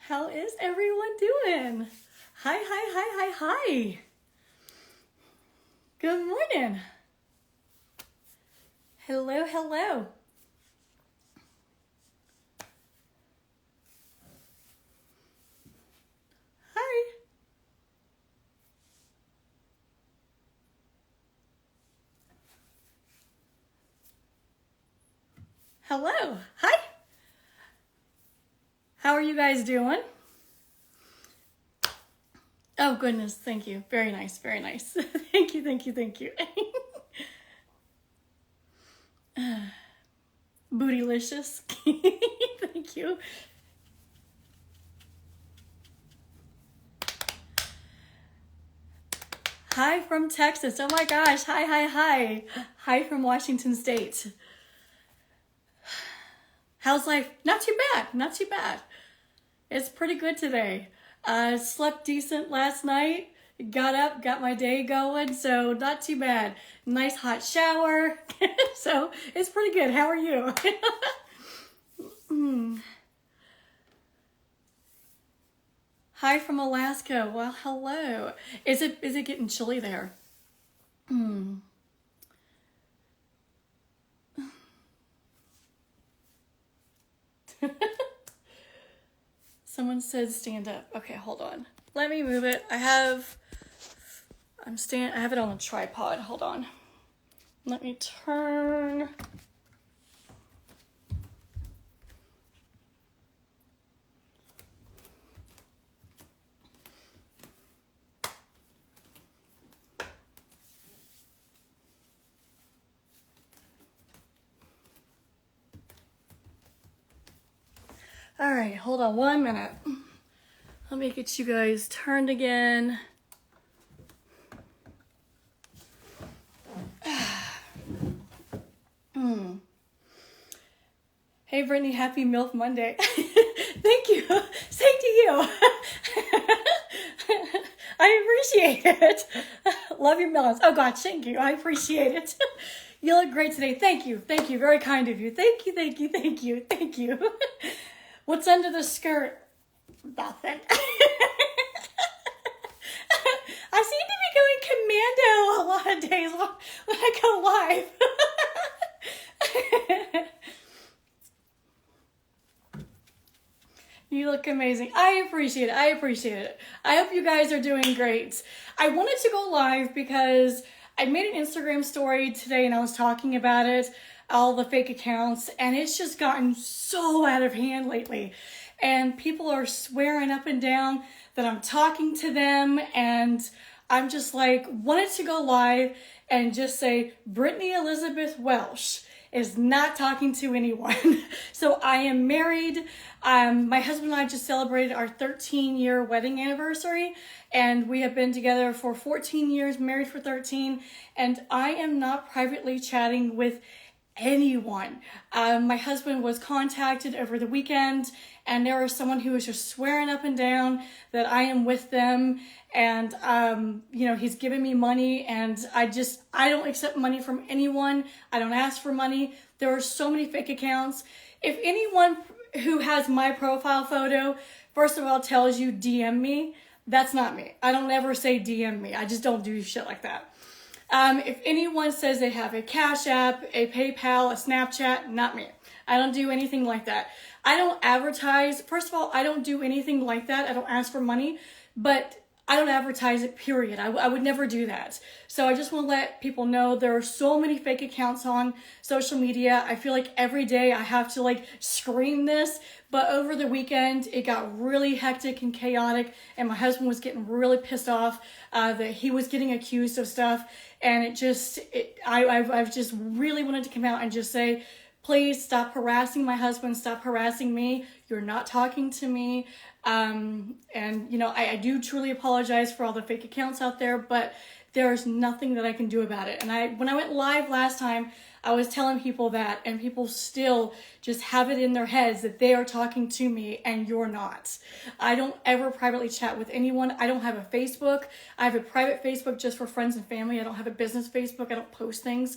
How is everyone doing? Hi, hi, hi, hi, hi. Good morning. Hello, hello. Hi. Hello. Hi. How are you guys doing? Oh, goodness. Thank you. Very nice. Very nice. Thank you. Thank you. Thank you. Bootylicious. Thank you. Hi from Texas. Oh my gosh. Hi, hi, hi. Hi from Washington State. How's life? Not too bad. Not too bad. It's pretty good today. Slept decent last night. Got up, got my day going, so not too bad. Nice hot shower. So it's pretty good. How are you? Hi from Alaska. Well, hello. Is it getting chilly there? Someone said stand up. Okay, hold on. Let me move it. I have it on a tripod. Hold on. Let me turn. All right, hold on 1 minute. Let me get you guys turned again. Hey, Brittany, happy MILF Monday. Thank you. Same to you. I appreciate it. Love your melons. Oh, God, thank you. I appreciate it. You look great today. Thank you. Thank you. Very kind of you. Thank you, thank you, thank you, thank you. What's under the skirt? Nothing. I seem to be going commando a lot of days when I go live. You look amazing. I appreciate it. I appreciate it. I hope you guys are doing great. I wanted to go live because I made an Instagram story today and I was talking about it, all the fake accounts, and it's just gotten so out of hand lately. And people are swearing up and down that I'm talking to them, and I'm just like, wanted to go live and just say, Brittany Elizabeth Welsh is not talking to anyone. So I am married. My husband and I just celebrated our 13-year wedding anniversary, and we have been together for 14 years, married for 13, and I am not privately chatting with anyone. My husband was contacted over the weekend, and there was someone who was just swearing up and down that I am with them, and he's giving me money, and I don't accept money from anyone. I don't ask for money. There are so many fake accounts. If anyone who has my profile photo, first of all, tells you DM me, that's not me. I don't ever say DM me. I just don't do shit like that. If anyone says they have a Cash App, a PayPal, a Snapchat, not me. I don't do anything like that. I don't advertise. First of all, I don't do anything like that. I don't ask for money, but I don't advertise it, period. I would never do that. So I just want to let people know there are so many fake accounts on social media. I feel like every day I have to scream this, but over the weekend it got really hectic and chaotic, and my husband was getting really pissed off that he was getting accused of stuff, and I've just really wanted to come out and just say, please stop harassing my husband, stop harassing me. You're not talking to me. I do truly apologize for all the fake accounts out there, but there's nothing that I can do about it. And when I went live last time, I was telling people that, and people still just have it in their heads that they are talking to me and you're not. I don't ever privately chat with anyone. I don't have a Facebook. I have a private Facebook just for friends and family. I don't have a business Facebook. I don't post things.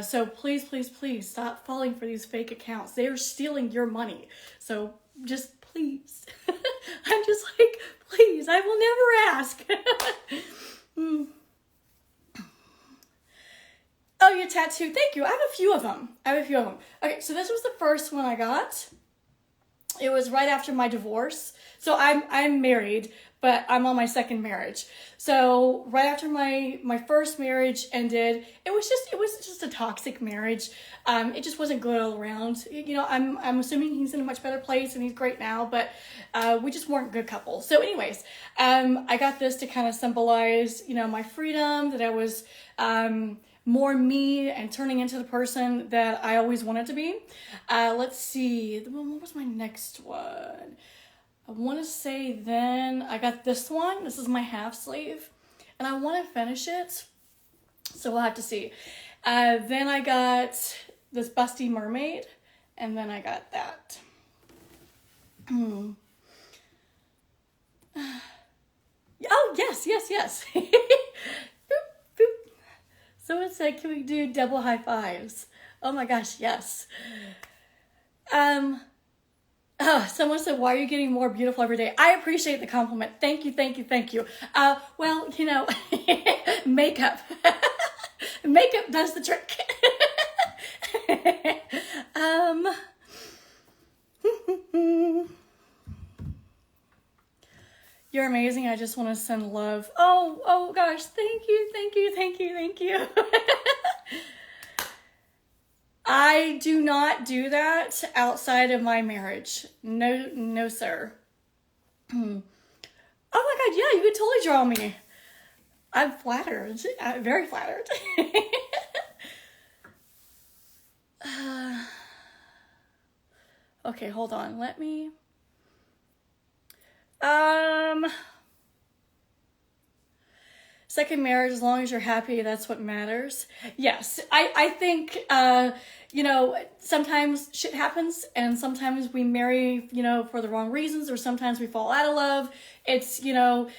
So please, please, please stop falling for these fake accounts. They are stealing your money. So just please. I'm just like, please, I will never ask. Oh, your tattoo. Thank you. I have a few of them. Okay, so this was the first one I got. It was right after my divorce. So I'm married, but I'm on my second marriage. So right after my first marriage ended, it was just a toxic marriage. It just wasn't good all around. You know, I'm assuming he's in a much better place and he's great now, but we just weren't good couples. So anyways, I got this to kind of symbolize, you know, my freedom, that I was more me and turning into the person that I always wanted to be. Let's see, what was my next one? I want to say then I got this one. This is my half sleeve, and I want to finish it, so we'll have to see. Then I got this busty mermaid, and then I got that. Oh, yes. Boop, boop. Someone said, can we do double high fives? Oh my gosh, yes. Someone said, why are you getting more beautiful every day? I appreciate the compliment. Thank you. Well, you know, makeup. Makeup does the trick. You're amazing. I just want to send love. Oh gosh. Thank you. I do not do that outside of my marriage. No, sir. Oh my God, yeah, you could totally draw me. I'm flattered. I'm very flattered. Okay, hold on. Let me... Second marriage, as long as you're happy, that's what matters. Yes, I think, you know, sometimes shit happens and sometimes we marry, you know, for the wrong reasons, or sometimes we fall out of love. It's, you know,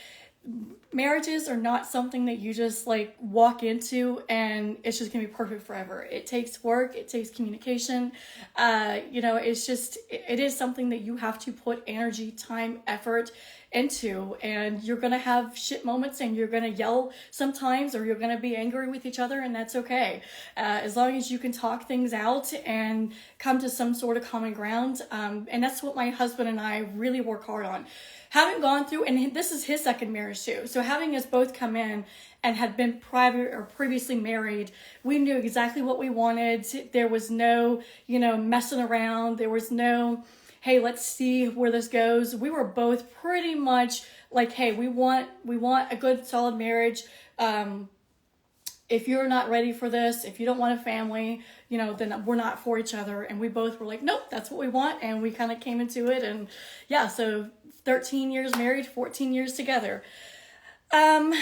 marriages are not something that you just like walk into and it's just gonna be perfect forever. It takes work, it takes communication. You know, it is something that you have to put energy, time, effort into, and you're gonna have shit moments and you're gonna yell sometimes, or you're gonna be angry with each other, and that's okay. As long as you can talk things out and come to some sort of common ground. And that's what my husband and I really work hard on. Having gone through, and this is his second marriage too, so having us both come in and had been private or previously married, we knew exactly what we wanted. There was no, you know, messing around. There was no, hey, let's see where this goes. We were both pretty much like, hey, we want a good solid marriage. If you're not ready for this, if you don't want a family, you know, then we're not for each other. And we both were like, nope, that's what we want. And we kind of came into it. And yeah, so 13 years married, 14 years together. Do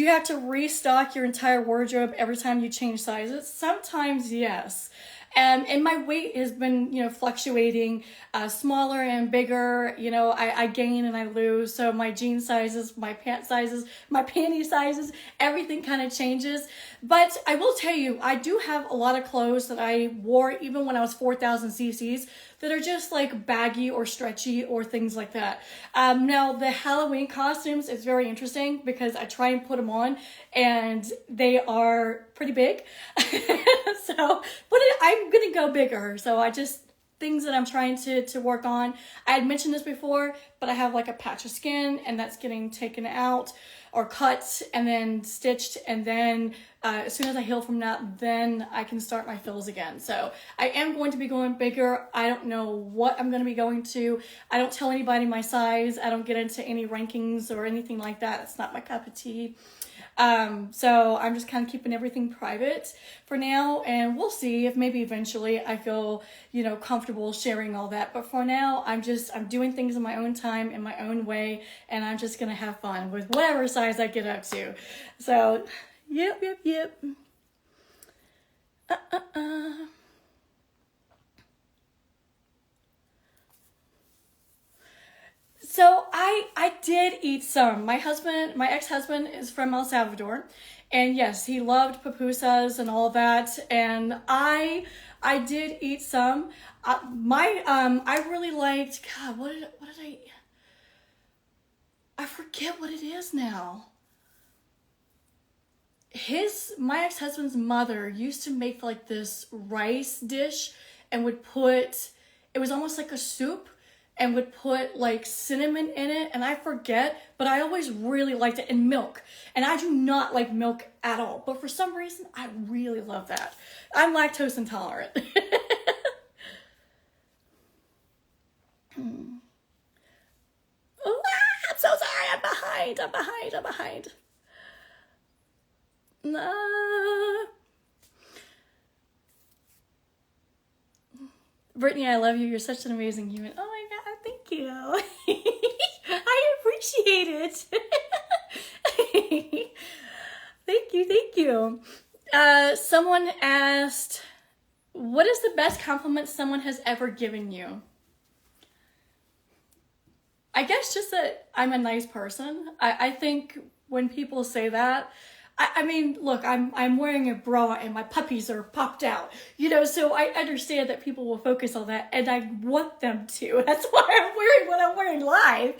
you have to restock your entire wardrobe every time you change sizes? Sometimes, yes. And my weight has been, you know, fluctuating, smaller and bigger. You know, I gain and I lose. So my jean sizes, my pant sizes, my panty sizes, everything kind of changes. But I will tell you, I do have a lot of clothes that I wore even when I was 4,000 cc's that are just like baggy or stretchy or things like that. Now the Halloween costumes is very interesting because I try and put them on and they are pretty big. So, but I'm gonna go bigger. So I just, things that I'm trying to work on. I had mentioned this before, but I have like a patch of skin and that's getting taken out or cut and then stitched, and then as soon as I heal from that, then I can start my fills again. So I am going to be going bigger. I don't know what I'm going to be going to. I don't tell anybody my size. I don't get into any rankings or anything like that. It's not my cup of tea. So I'm just kind of keeping everything private for now, and we'll see if maybe eventually I feel, you know, comfortable sharing all that. But for now, I'm doing things in my own time, in my own way, and I'm just going to have fun with whatever size I get up to. So, yep. So I did eat some. My ex-husband is from El Salvador, And yes, he loved pupusas and all that. And I did eat some. I really liked, God, what did I forget what it is now. My ex-husband's mother used to make like this rice dish and would put, it was almost like a soup, and would put like cinnamon in it, and I forget, but I always really liked it, and milk. And I do not like milk at all, but for some reason I really love that. I'm lactose intolerant. Oh, I'm so sorry, I'm behind. No. Brittany, I love you. You're such an amazing human. Oh my God, thank you. I appreciate it. Thank you. Someone asked, what is the best compliment someone has ever given you? I guess just that I'm a nice person. I think when people say that, I mean, look, I'm wearing a bra and my puppies are popped out, so I understand that people will focus on that, and I want them to. That's why I'm wearing what I'm wearing live,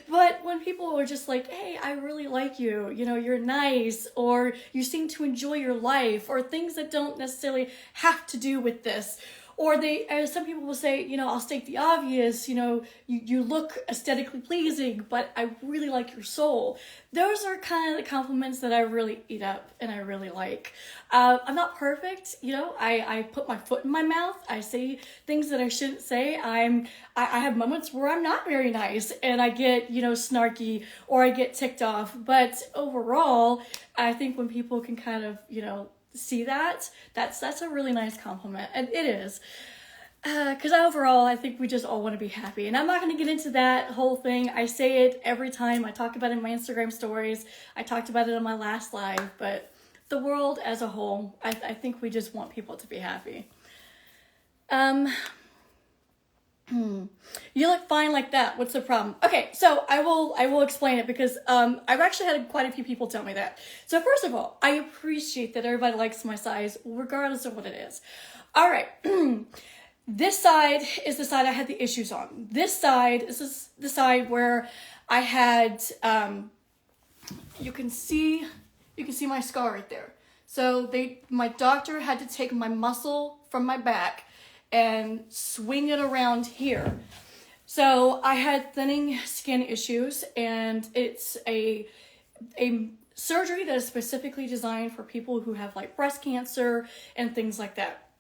But when people are just like, hey, I really like you, you're nice, or you seem to enjoy your life, or things that don't necessarily have to do with this. Or some people will say, I'll state the obvious, you look aesthetically pleasing, but I really like your soul. Those are kind of the compliments that I really eat up and I really like. I'm not perfect, I put my foot in my mouth. I say things that I shouldn't say. I have moments where I'm not very nice and I get, snarky, or I get ticked off. But overall, I think when people can kind of, see that's a really nice compliment, and it is, because overall I think we just all want to be happy. And I'm not going to get into that whole thing. I say it every time. I talk about it in my Instagram stories. I talked about it on my last live. But the world as a whole, I think we just want people to be happy. You look fine like that. What's the problem? Okay, so I will explain it, because I've actually had quite a few people tell me that. So first of all, I appreciate that everybody likes my size, regardless of what it is. All right, this side is the side I had the issues on. This is the side where I had, you can see my scar right there. So my doctor had to take my muscle from my back and swing it around here. So I had thinning skin issues, and it's a surgery that is specifically designed for people who have like breast cancer and things like that.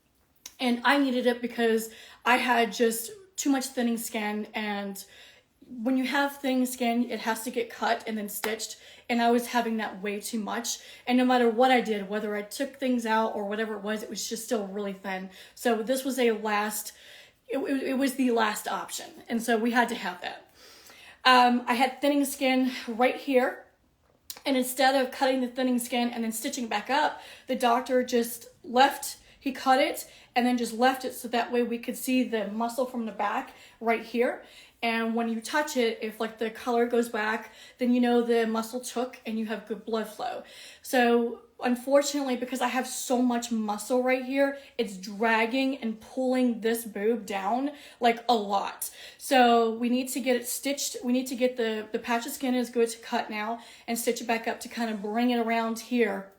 And I needed it because I had just too much thinning skin, and when you have thin skin, it has to get cut and then stitched, and I was having that way too much. And no matter what I did, whether I took things out or whatever it was just still really thin. So this was it was the last option, and so we had to have that. I had thinning skin right here, and instead of cutting the thinning skin and then stitching back up, the doctor just he cut it and then just left it, so that way we could see the muscle from the back right here. And when you touch it, if like the color goes back, then the muscle took and you have good blood flow. So unfortunately, because I have so much muscle right here, it's dragging and pulling this boob down like a lot. So we need to get it stitched. We need to get the patch of skin is good to cut now and stitch it back up to kind of bring it around here.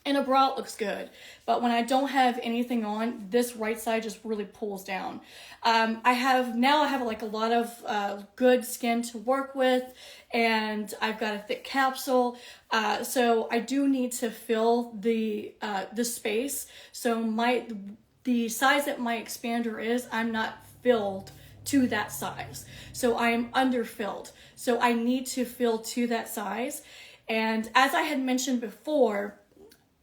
In a bra, it looks good, but when I don't have anything on, this right side just really pulls down. I have like a lot of good skin to work with, and I've got a thick capsule, so I do need to fill the space. So the size that my expander is, I'm not filled to that size, so I am underfilled. So I need to fill to that size, and as I had mentioned before,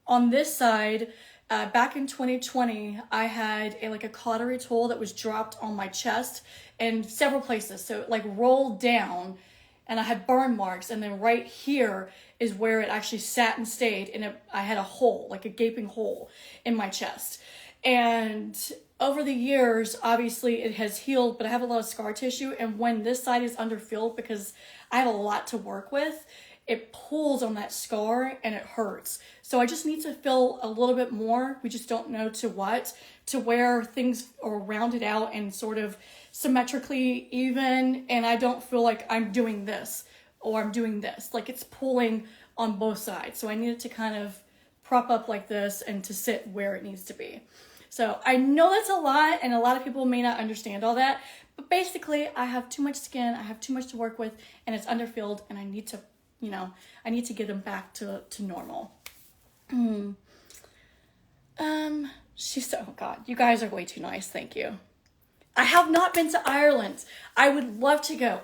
on this side, back in 2020, I had a cautery tool that was dropped on my chest and several places. So it rolled down, and I had burn marks. And then right here is where it actually sat and stayed. And I had a hole, like a gaping hole in my chest. And over the years, obviously it has healed, but I have a lot of scar tissue. And when this side is underfilled, because I have a lot to work with, it pulls on that scar and it hurts. So I just need to fill a little bit more. We just don't know to what, to where things are rounded out and sort of symmetrically even. And I don't feel like I'm doing this or I'm doing this. Like it's pulling on both sides. So I need it to kind of prop up like this and to sit where it needs to be. So I know that's a lot and a lot of people may not understand all that, but basically I have too much skin, I have too much to work with, and it's underfilled, and I need to, I need to get them back to normal. Oh God, you guys are way too nice. Thank you. I have not been to Ireland. I would love to go.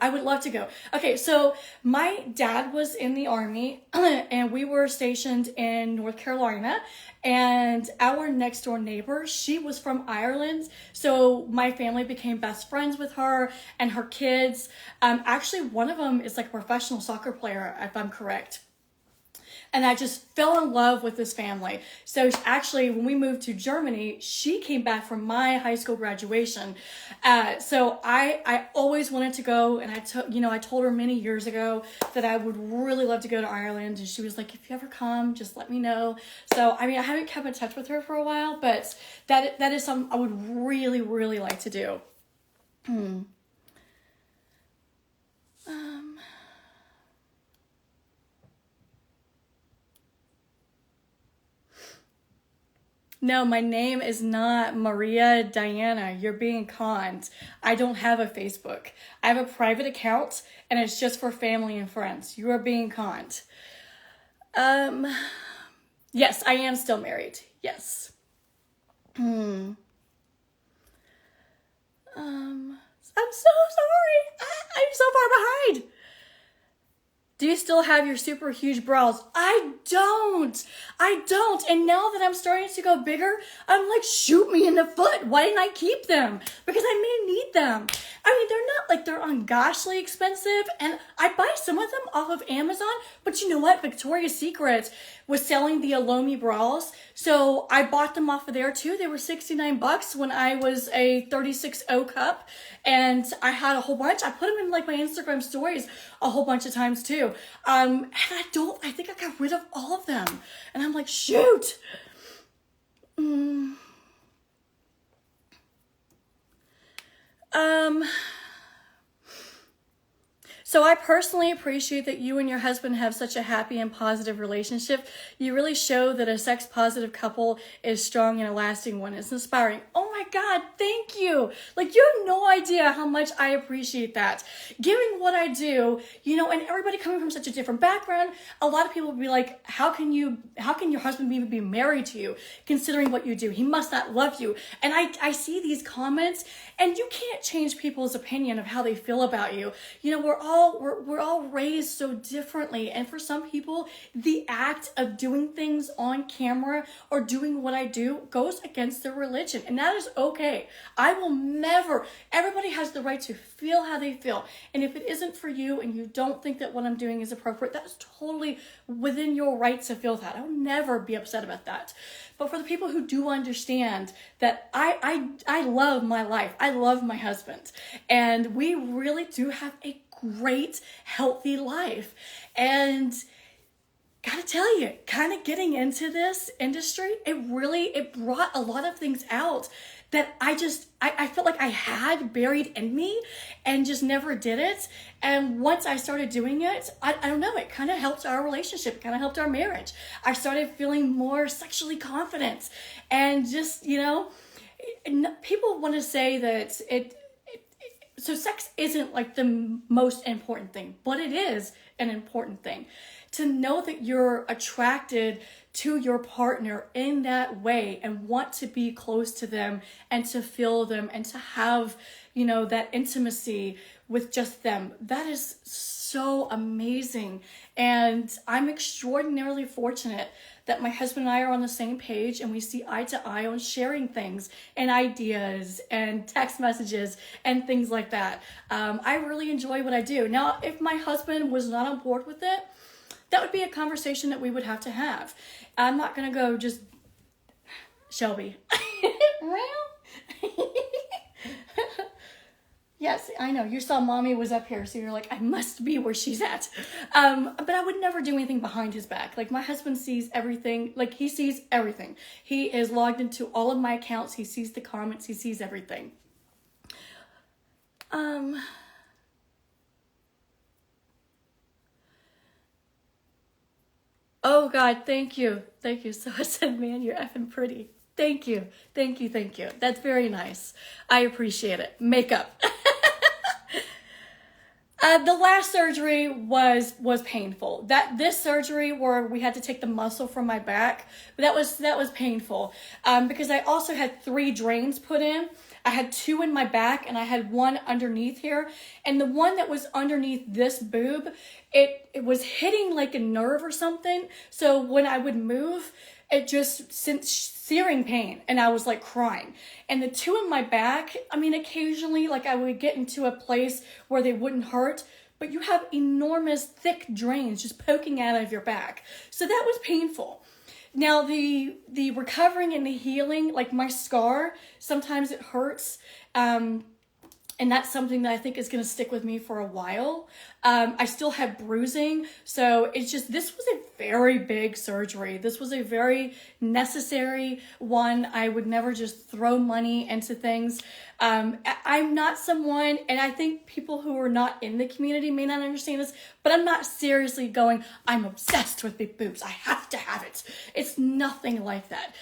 Okay, so my dad was in the army and we were stationed in North Carolina, and our next door neighbor, she was from Ireland. So my family became best friends with her and her kids. Actually, one of them is like a professional soccer player, if I'm correct. And I just fell in love with this family. So actually, when we moved to Germany, she came back from my high school graduation. So I always wanted to go, and I told her many years ago that I would really love to go to Ireland. And she was like, if you ever come, just let me know. So, I haven't kept in touch with her for a while, but that is something I would really, really like to do. No, my name is not Maria Diana. You're being conned. I don't have a Facebook. I have a private account and it's just for family and friends. You are being conned. Yes, I am still married. Yes. I'm so sorry. I'm so far behind. Do you still have your super huge brows? I don't. And now that I'm starting to go bigger, I'm like, shoot me in the foot. Why didn't I keep them? Because I may need them. They're not like they're ungoshly expensive. And I buy some of them off of Amazon. But you know what? Victoria's Secret was selling the Elomi bras. So I bought them off of there too. They were $69 when I was a 36O cup. And I had a whole bunch. I put them in like my Instagram stories a whole bunch of times too. And I think I got rid of all of them. And I'm like, shoot. So I personally appreciate that you and your husband have such a happy and positive relationship. You really show that a sex positive couple is strong and a lasting one. It's inspiring. Oh my God, thank you. Like, you have no idea how much I appreciate that. Given what I do, and everybody coming from such a different background, a lot of people will be like, how can your husband even be married to you, considering what you do? He must not love you. And I see these comments, and you can't change people's opinion of how they feel about you. We're all raised so differently. And for some people, the act of doing things on camera or doing what I do goes against their religion. And that is okay. I will never, everybody has the right to feel how they feel. And if it isn't for you and you don't think that what I'm doing is appropriate, that's totally within your right to feel that. I'll never be upset about that. But for the people who do understand that I love my life, I love my husband, and we really do have a great, healthy life. And gotta tell you, kind of getting into this industry, it brought a lot of things out that I felt like I had buried in me and just never did it. And once I started doing it, I don't know, it kind of helped our relationship. It kind of helped our marriage. I started feeling more sexually confident, and just, people want to say that so sex isn't like the most important thing, but it is an important thing. To know that you're attracted to your partner in that way and want to be close to them and to feel them and to have, that intimacy with just them. That is so amazing. And I'm extraordinarily fortunate that my husband and I are on the same page and we see eye to eye on sharing things and ideas and text messages and things like that. I really enjoy what I do. Now, if my husband was not on board with it, that would be a conversation that we would have to have. I'm not going to go just, Shelby. Yes, I know. You saw mommy was up here, so you're like, I must be where she's at. But I would never do anything behind his back. Like, my husband sees everything. Like, he sees everything. He is logged into all of my accounts. He sees the comments. He sees everything. Oh, God, thank you. Thank you. So I said, man, you're effing pretty. Thank you. Thank you. Thank you. That's very nice. I appreciate it. Makeup. The last surgery was painful. This surgery where we had to take the muscle from my back, that was painful. Because I also had 3 drains put in. I had 2 in my back and I had 1 underneath here. And the one that was underneath this boob, it was hitting like a nerve or something. So when I would move, it just sent searing pain and I was like crying. And the 2 in my back, I mean, occasionally like I would get into a place where they wouldn't hurt, but you have enormous thick drains just poking out of your back. So that was painful. Now the recovering and the healing, like my scar, sometimes it hurts. And that's something that I think is going to stick with me for a while. I still have bruising. So it's just, this was a very big surgery. This was a very necessary one. I would never just throw money into things. I'm not someone, and I think people who are not in the community may not understand this, but I'm not seriously going, I'm obsessed with big boobs. I have to have it. It's nothing like that.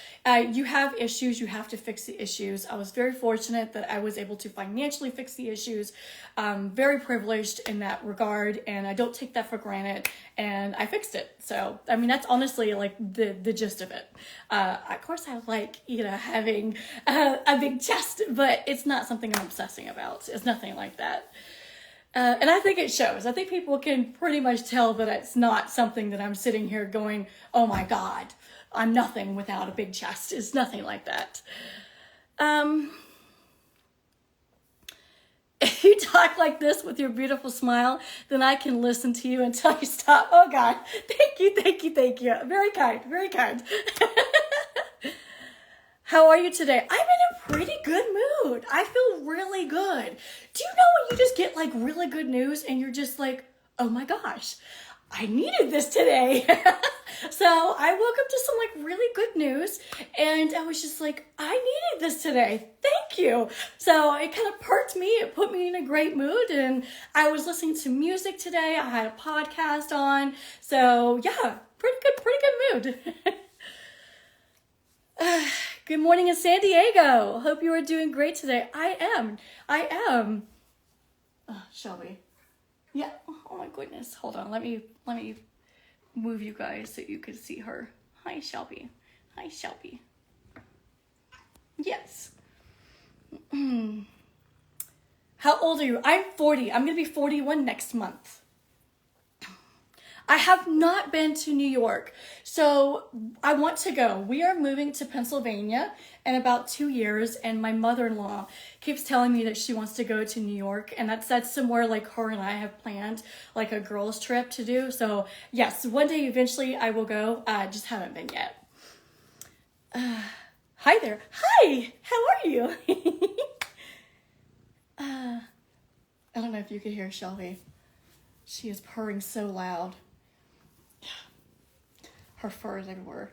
You have issues, you have to fix the issues. I was very fortunate that I was able to financially fix the issues. Very privileged in that regard, and I don't take that for granted, and I fixed it. So, I mean, that's honestly like the gist of it. Of course, I like, having a big chest, but it's not something I'm obsessing about. It's nothing like that. And I think it shows. I think people can pretty much tell that it's not something that I'm sitting here going, oh my God, I'm nothing without a big chest. It's nothing like that. If you talk like this with your beautiful smile, then I can listen to you until you stop. Oh God, thank you, thank you, thank you. Very kind, very kind. How are you today? I'm in a pretty good mood. I feel really good. Do you know when you just get like really good news and you're just like, oh my gosh, I needed this today. So I woke up to some like really good news and I was just like, I needed this today. Thank you. So it kind of perked me. It put me in a great mood and I was listening to music today. I had a podcast on. So yeah, pretty good mood. Good morning in San Diego. Hope you are doing great today. I am. Oh, Shelby. Yeah. Oh my goodness. Hold on. Let me move you guys so you can see her. Hi, Shelby. Hi, Shelby. Yes. How old are you? I'm 40. I'm going to be 41 next month. I have not been to New York, so I want to go. We are moving to Pennsylvania in about 2 years, and my mother-in-law keeps telling me that she wants to go to New York, and that's somewhere like her and I have planned, like a girls' trip to do. So yes, one day eventually I will go. Just haven't been yet. Hi there. Hi. How are you? I don't know if you could hear Shelby. She is purring so loud. Her fur is everywhere.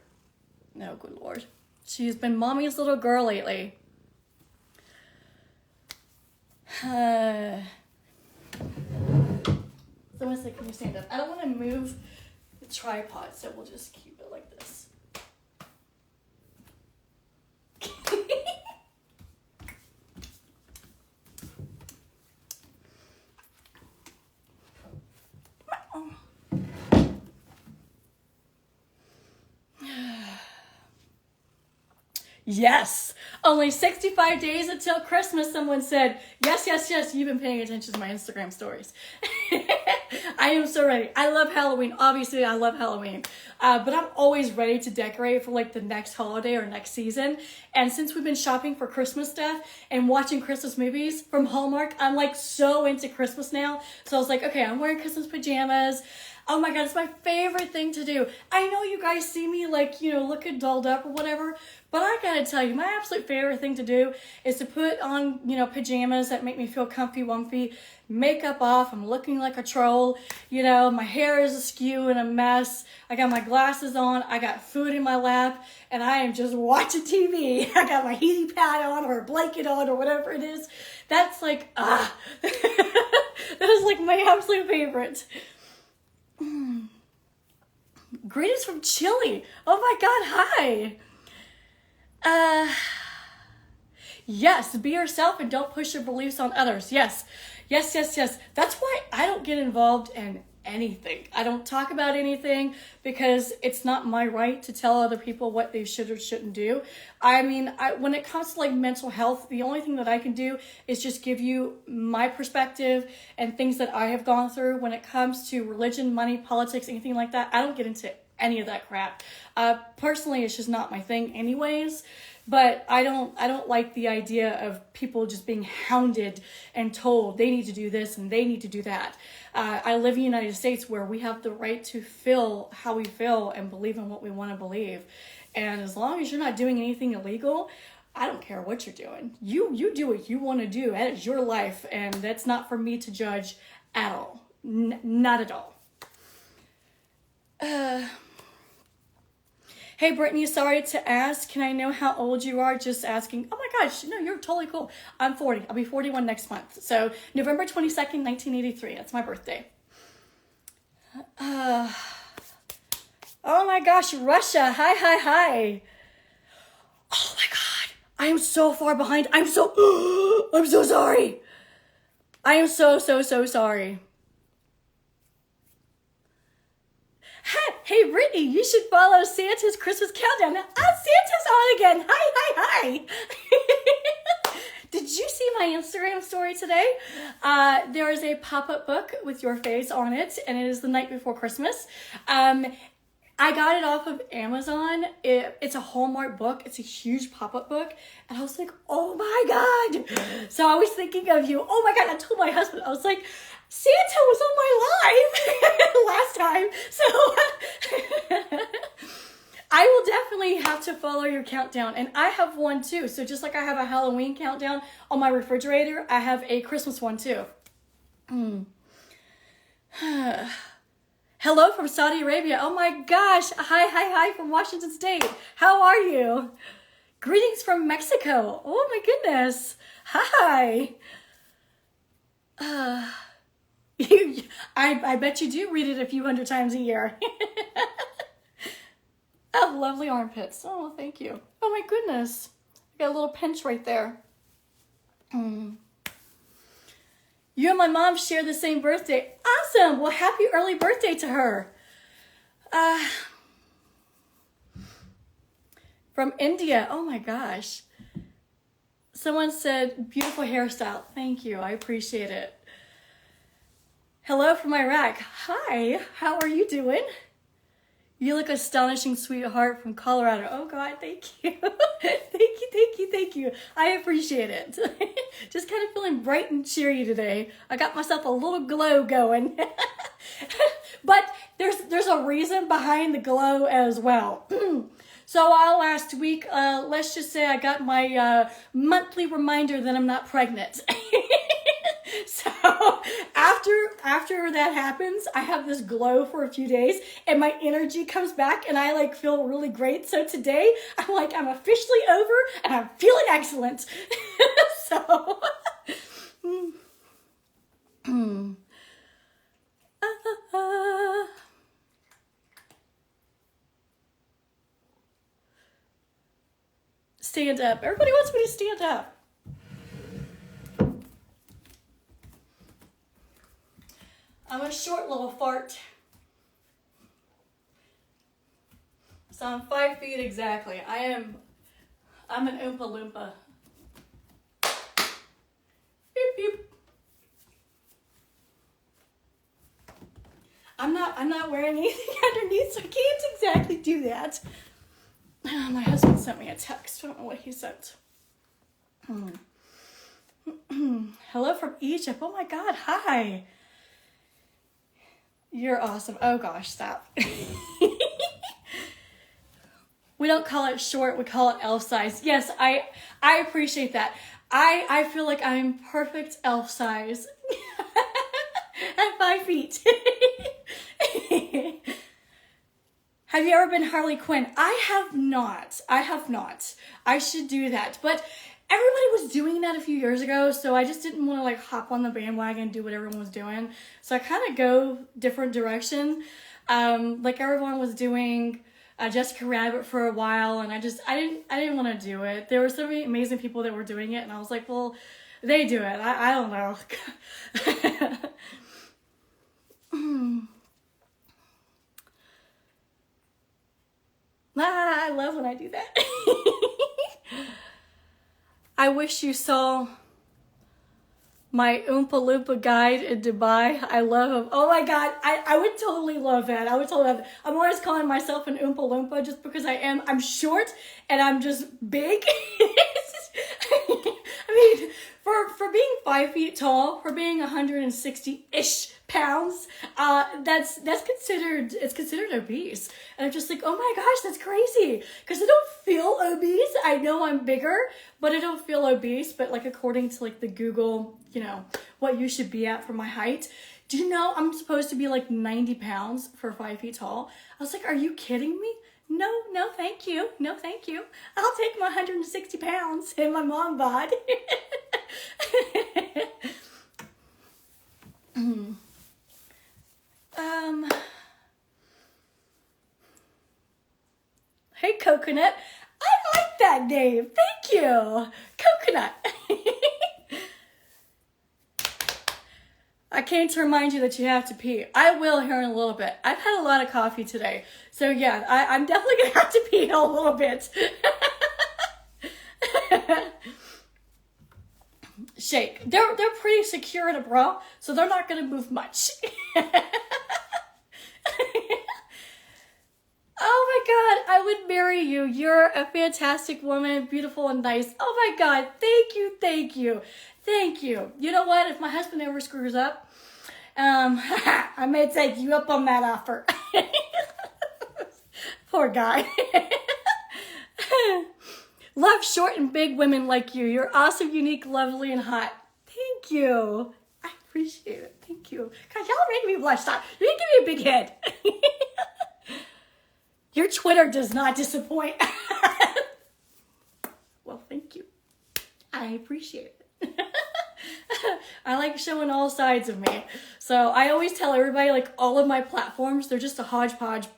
No, good Lord. She's been mommy's little girl lately. Someone said, can you stand up? I don't want to move the tripod, so we'll just keep it like this. Yes, only 65 days until Christmas, someone said. Yes, you've been paying attention to my Instagram stories. I am so ready. I love Halloween. Obviously, I love Halloween. But I'm always ready to decorate for like the next holiday or next season. And since we've been shopping for Christmas stuff and watching Christmas movies from Hallmark, I'm like so into Christmas now. So I was like, okay, I'm wearing Christmas pajamas. Oh my God, it's my favorite thing to do. I know you guys see me like, looking dolled up or whatever, but I gotta tell you, my absolute favorite thing to do is to put on, pajamas that make me feel comfy wumpy, makeup off, I'm looking like a troll, my hair is askew and a mess, I got my glasses on, I got food in my lap, and I am just watching TV. I got my heating pad on or a blanket on or whatever it is. That's like, that is like my absolute favorite. Greetings from Chile. Oh my God, hi. Yes, be yourself and don't push your beliefs on others. Yes. That's why I don't get involved in anything. I don't talk about anything because it's not my right to tell other people what they should or shouldn't do. I mean, when it comes to like mental health, the only thing that I can do is just give you my perspective and things that I have gone through. When it comes to religion, money, politics, anything like that, I don't get into any of that crap. Personally, it's just not my thing anyways. But I don't like the idea of people just being hounded and told they need to do this and they need to do that. I live in the United States where we have the right to feel how we feel and believe in what we want to believe. And as long as you're not doing anything illegal, I don't care what you're doing. You do what you want to do. That is your life. And that's not for me to judge at all. Not at all. Hey, Brittany, sorry to ask. Can I know how old you are? Just asking. Oh my gosh, no, you're totally cool. I'm 40. I'll be 41 next month. So November 22nd, 1983. That's my birthday. Oh my gosh, Russia. Hi. Oh my God. I am so far behind. I'm so sorry. I am so sorry. Hey, Brittany, you should follow Santa's Christmas Countdown. Santa's on again. Hi. Did you see my Instagram story today? There is a pop-up book with your face on it, and it is The Night Before Christmas. I got it off of Amazon. It's a Hallmark book. It's a huge pop-up book. And I was like, oh my God. So I was thinking of you. Oh my God, I told my husband, I was like, Santa was on my live last time. So I will definitely have to follow your countdown. And I have one too. So just like I have a Halloween countdown on my refrigerator, I have a Christmas one too. Hello from Saudi Arabia. Oh my gosh. Hi from Washington State. How are you? Greetings from Mexico. Oh my goodness. Hi. I bet you do read it a few hundred times a year. I have lovely armpits. Oh, thank you. Oh my goodness. I got a little pinch right there. You and my mom share the same birthday. Awesome. Well, happy early birthday to her. From India. Oh my gosh. Someone said, beautiful hairstyle. Thank you. I appreciate it. Hello from Iraq. Hi. How are you doing? You look astonishing, sweetheart from Colorado. Oh God, thank you. Thank you. I appreciate it. Just kind of feeling bright and cheery today. I got myself a little glow going. But there's a reason behind the glow as well. So last week, let's just say I got my monthly reminder that I'm not pregnant. So after that happens, I have this glow for a few days and my energy comes back and I like feel really great. So today I'm like, I'm officially over and I'm feeling excellent. So stand up. Everybody wants me to stand up. I'm a short little fart. So I'm 5 feet exactly. I'm an Oompa Loompa. Beep, beep. I'm not wearing anything underneath, so I can't exactly do that. My husband sent me a text. I don't know what he sent. Hello from Egypt. Oh my God, hi. You're awesome. Oh gosh, stop. We don't call it short, we call it elf size. Yes, I appreciate that. I feel like I'm perfect elf size at 5 feet. Have you ever been Harley Quinn? I have not. I should do that. But everybody was doing that a few years ago, so I just didn't want to like hop on the bandwagon and do what everyone was doing. So I kind of go different direction. Like everyone was doing Jessica Rabbit for a while, and I didn't want to do it. There were so many amazing people that were doing it, and I was like, well, they do it. I don't know. I love when I do that. I wish you saw my Oompa Loompa guide in Dubai. I love him. Oh my God, I would totally love that. I would totally love that. I'm always calling myself an Oompa Loompa just because I'm short and I'm just big. I mean, for being 5 feet tall, for being 160-ish pounds, that's considered obese. And I'm just like, oh my gosh, that's crazy. Because I don't feel obese. I know I'm bigger, but I don't feel obese. But like according to like the Google, what you should be at for my height. Do you know I'm supposed to be like 90 pounds for 5 feet tall? I was like, are you kidding me? No, thank you. No, thank you. I'll take my 160 pounds in my mom bod. Hey, Coconut. I like that name. Thank you. Coconut. I came to remind you that you have to pee. I will here in a little bit. I've had a lot of coffee today. So yeah, I'm definitely going to have to pee in a little bit. Shake. They're pretty secure in a bra, so they're not going to move much. Oh my God, I would marry you. You're a fantastic woman, beautiful and nice. Oh my God, thank you, thank you, thank you. You know what? If my husband ever screws up, I may take you up on that offer. Poor guy. Love short and big women like you. You're awesome, unique, lovely, and hot. Thank you. I appreciate it. Thank you. God, y'all make me blush. Stop. You can give me a big head. Your Twitter does not disappoint. Well, thank you. I appreciate it. I like showing all sides of me. So I always tell everybody, like, all of my platforms, they're just a hodgepodge,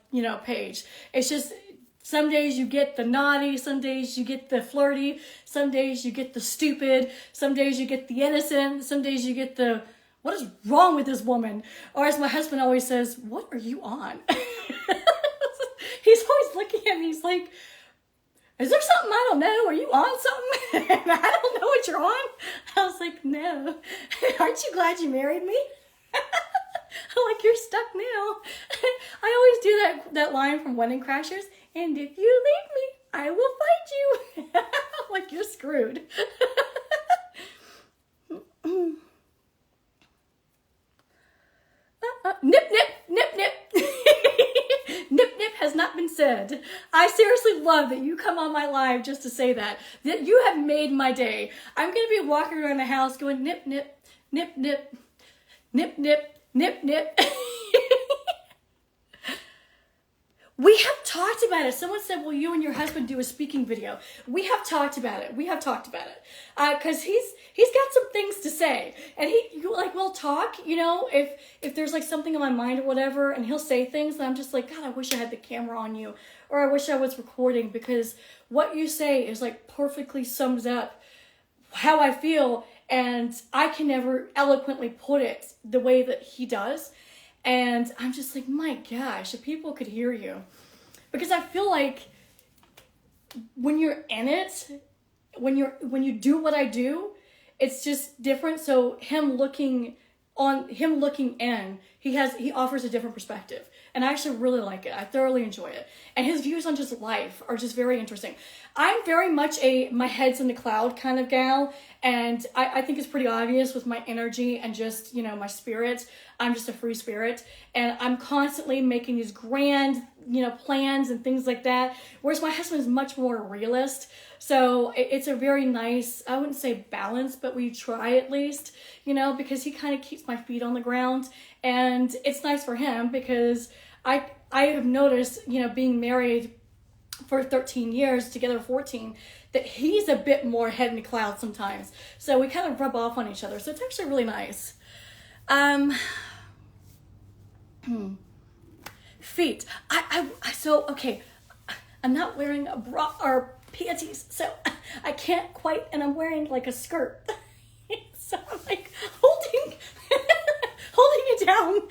page. It's just, some days you get the naughty, some days you get the flirty, some days you get the stupid, some days you get the innocent, some days you get the, what is wrong with this woman? Or as my husband always says, what are you on? He's always looking at me, he's like, is there something I don't know? Are you on something? And I don't know what you're on. I was like, no. Aren't you glad you married me? I'm like, you're stuck now. I always do that line from Wedding Crashers. And if you leave me, I will find you. I'm like, you're screwed. Nip, nip, nip, nip. Nip, nip has not been said. I seriously love that you come on my live just to say that. That you have made my day. I'm going to be walking around the house going nip, nip, nip, nip, nip, nip, nip, nip. We have talked about it. Someone said, well, you and your husband do a speaking video. We have talked about it. Because he's got some things to say. And we'll talk, if there's like something on my mind or whatever, and he'll say things, and I'm just like, God, I wish I had the camera on you. Or I wish I was recording, because what you say is like perfectly sums up how I feel, and I can never eloquently put it the way that he does. And I'm just like, my gosh, if people could hear you. Because I feel like when you're in it, when you do what I do, it's just different. So him looking in, he offers a different perspective. And I actually really like it. I thoroughly enjoy it. And his views on just life are just very interesting. I'm very much my head's in the cloud kind of gal. And I think it's pretty obvious with my energy and just, my spirit. I'm just a free spirit, and I'm constantly making these grand, plans and things like that. Whereas my husband is much more realist. So it's a very nice, I wouldn't say balance, but we try at least, because he kind of keeps my feet on the ground, and it's nice for him because I have noticed, being married for 13 years, together 14, that he's a bit more head in the clouds sometimes. So we kind of rub off on each other. So it's actually really nice. Feet. Okay. I'm not wearing a bra or panties, so I can't quite, and I'm wearing like a skirt. So I'm like holding it down.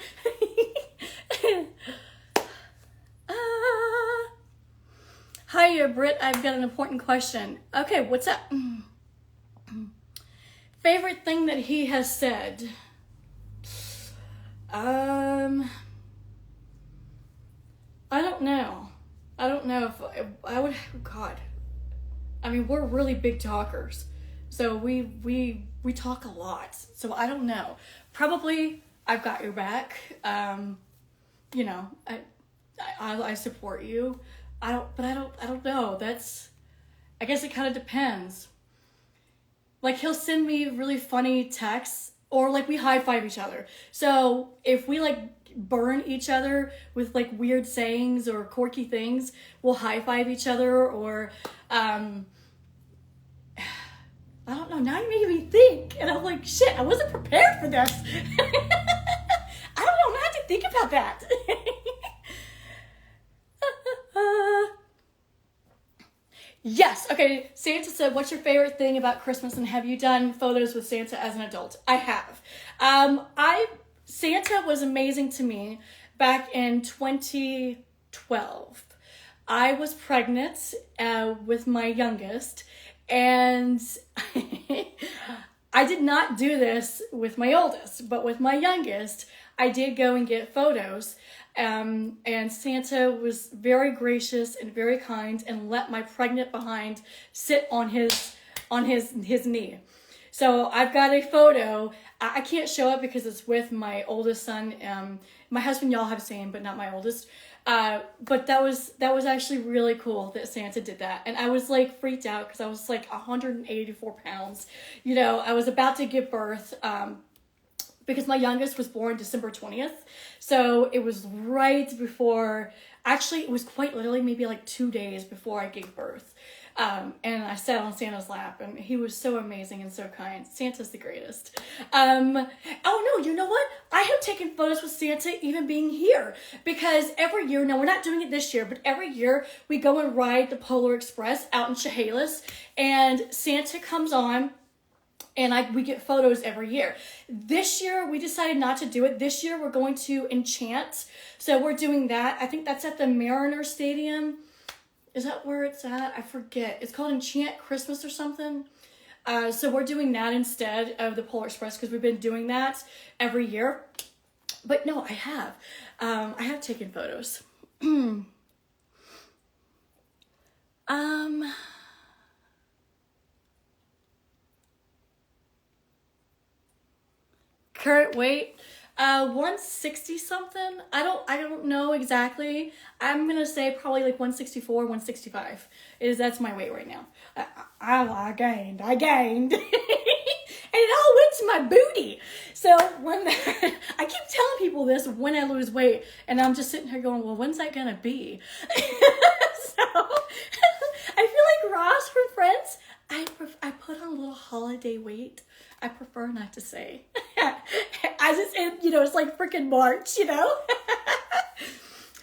Hiya, Britt. I've got an important question. Okay, what's up? Favorite thing that he has said? I don't know. I don't know if I would. God, I mean, we're really big talkers, so we talk a lot. So I don't know. Probably I've got your back. I support you. I don't know. I guess it kind of depends. Like, he'll send me really funny texts, or like we high five each other. So if we like burn each other with like weird sayings or quirky things, we'll high five each other. Or I don't know, now you made me think, and I'm like, shit, I wasn't prepared for this. I don't know, I'm gonna have to think about that. Yes, okay, Santa said, what's your favorite thing about Christmas, and have you done photos with Santa as an adult? I have. Santa was amazing to me back in 2012. I was pregnant with my youngest, and I did not do this with my oldest, but with my youngest, I did go and get photos. And Santa was very gracious and very kind and let my pregnant behind sit on his knee. So I've got a photo. I can't show it because it's with my oldest son. My husband, y'all have seen, but not my oldest. But that was actually really cool that Santa did that. And I was like freaked out because I was like 184 pounds. I was about to give birth. Because my youngest was born December 20th. So it was right before, actually it was quite literally maybe like 2 days before I gave birth. And I sat on Santa's lap, and he was so amazing and so kind. Santa's the greatest. Oh no, you know what? I have taken photos with Santa even being here, because every year, now we're not doing it this year, but every year we go and ride the Polar Express out in Chehalis, and Santa comes on, and we get photos every year. This year, we decided not to do it. This year, we're going to Enchant. So we're doing that. I think that's at the Mariner Stadium. Is that where it's at? I forget. It's called Enchant Christmas or something. So we're doing that instead of the Polar Express, because we've been doing that every year. But no, I have. I have taken photos. Current weight, 160 something. I don't know exactly. I'm gonna say probably like 164, 165. That's my weight right now. I gained. And it all went to my booty. So when I keep telling people this when I lose weight, and I'm just sitting here going, well, when's that gonna be? So I feel like Ross from Friends. I put on a little holiday weight. I prefer not to say. It's like freaking March,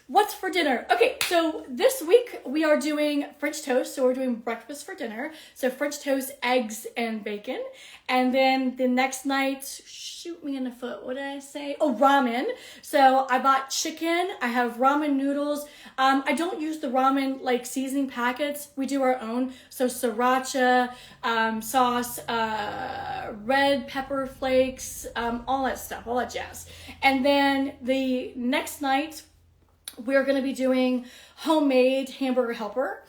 What's for dinner? Okay, so this week we are doing French toast. So we're doing breakfast for dinner. So French toast, eggs, and bacon. And then the next night, shoot me in the foot. What did I say? Oh, ramen. So I bought chicken. I have ramen noodles. I don't use the ramen like seasoning packets. We do our own. So sriracha, sauce, red pepper flakes, all that stuff, all that jazz. And then the next night, we're going to be doing homemade hamburger helper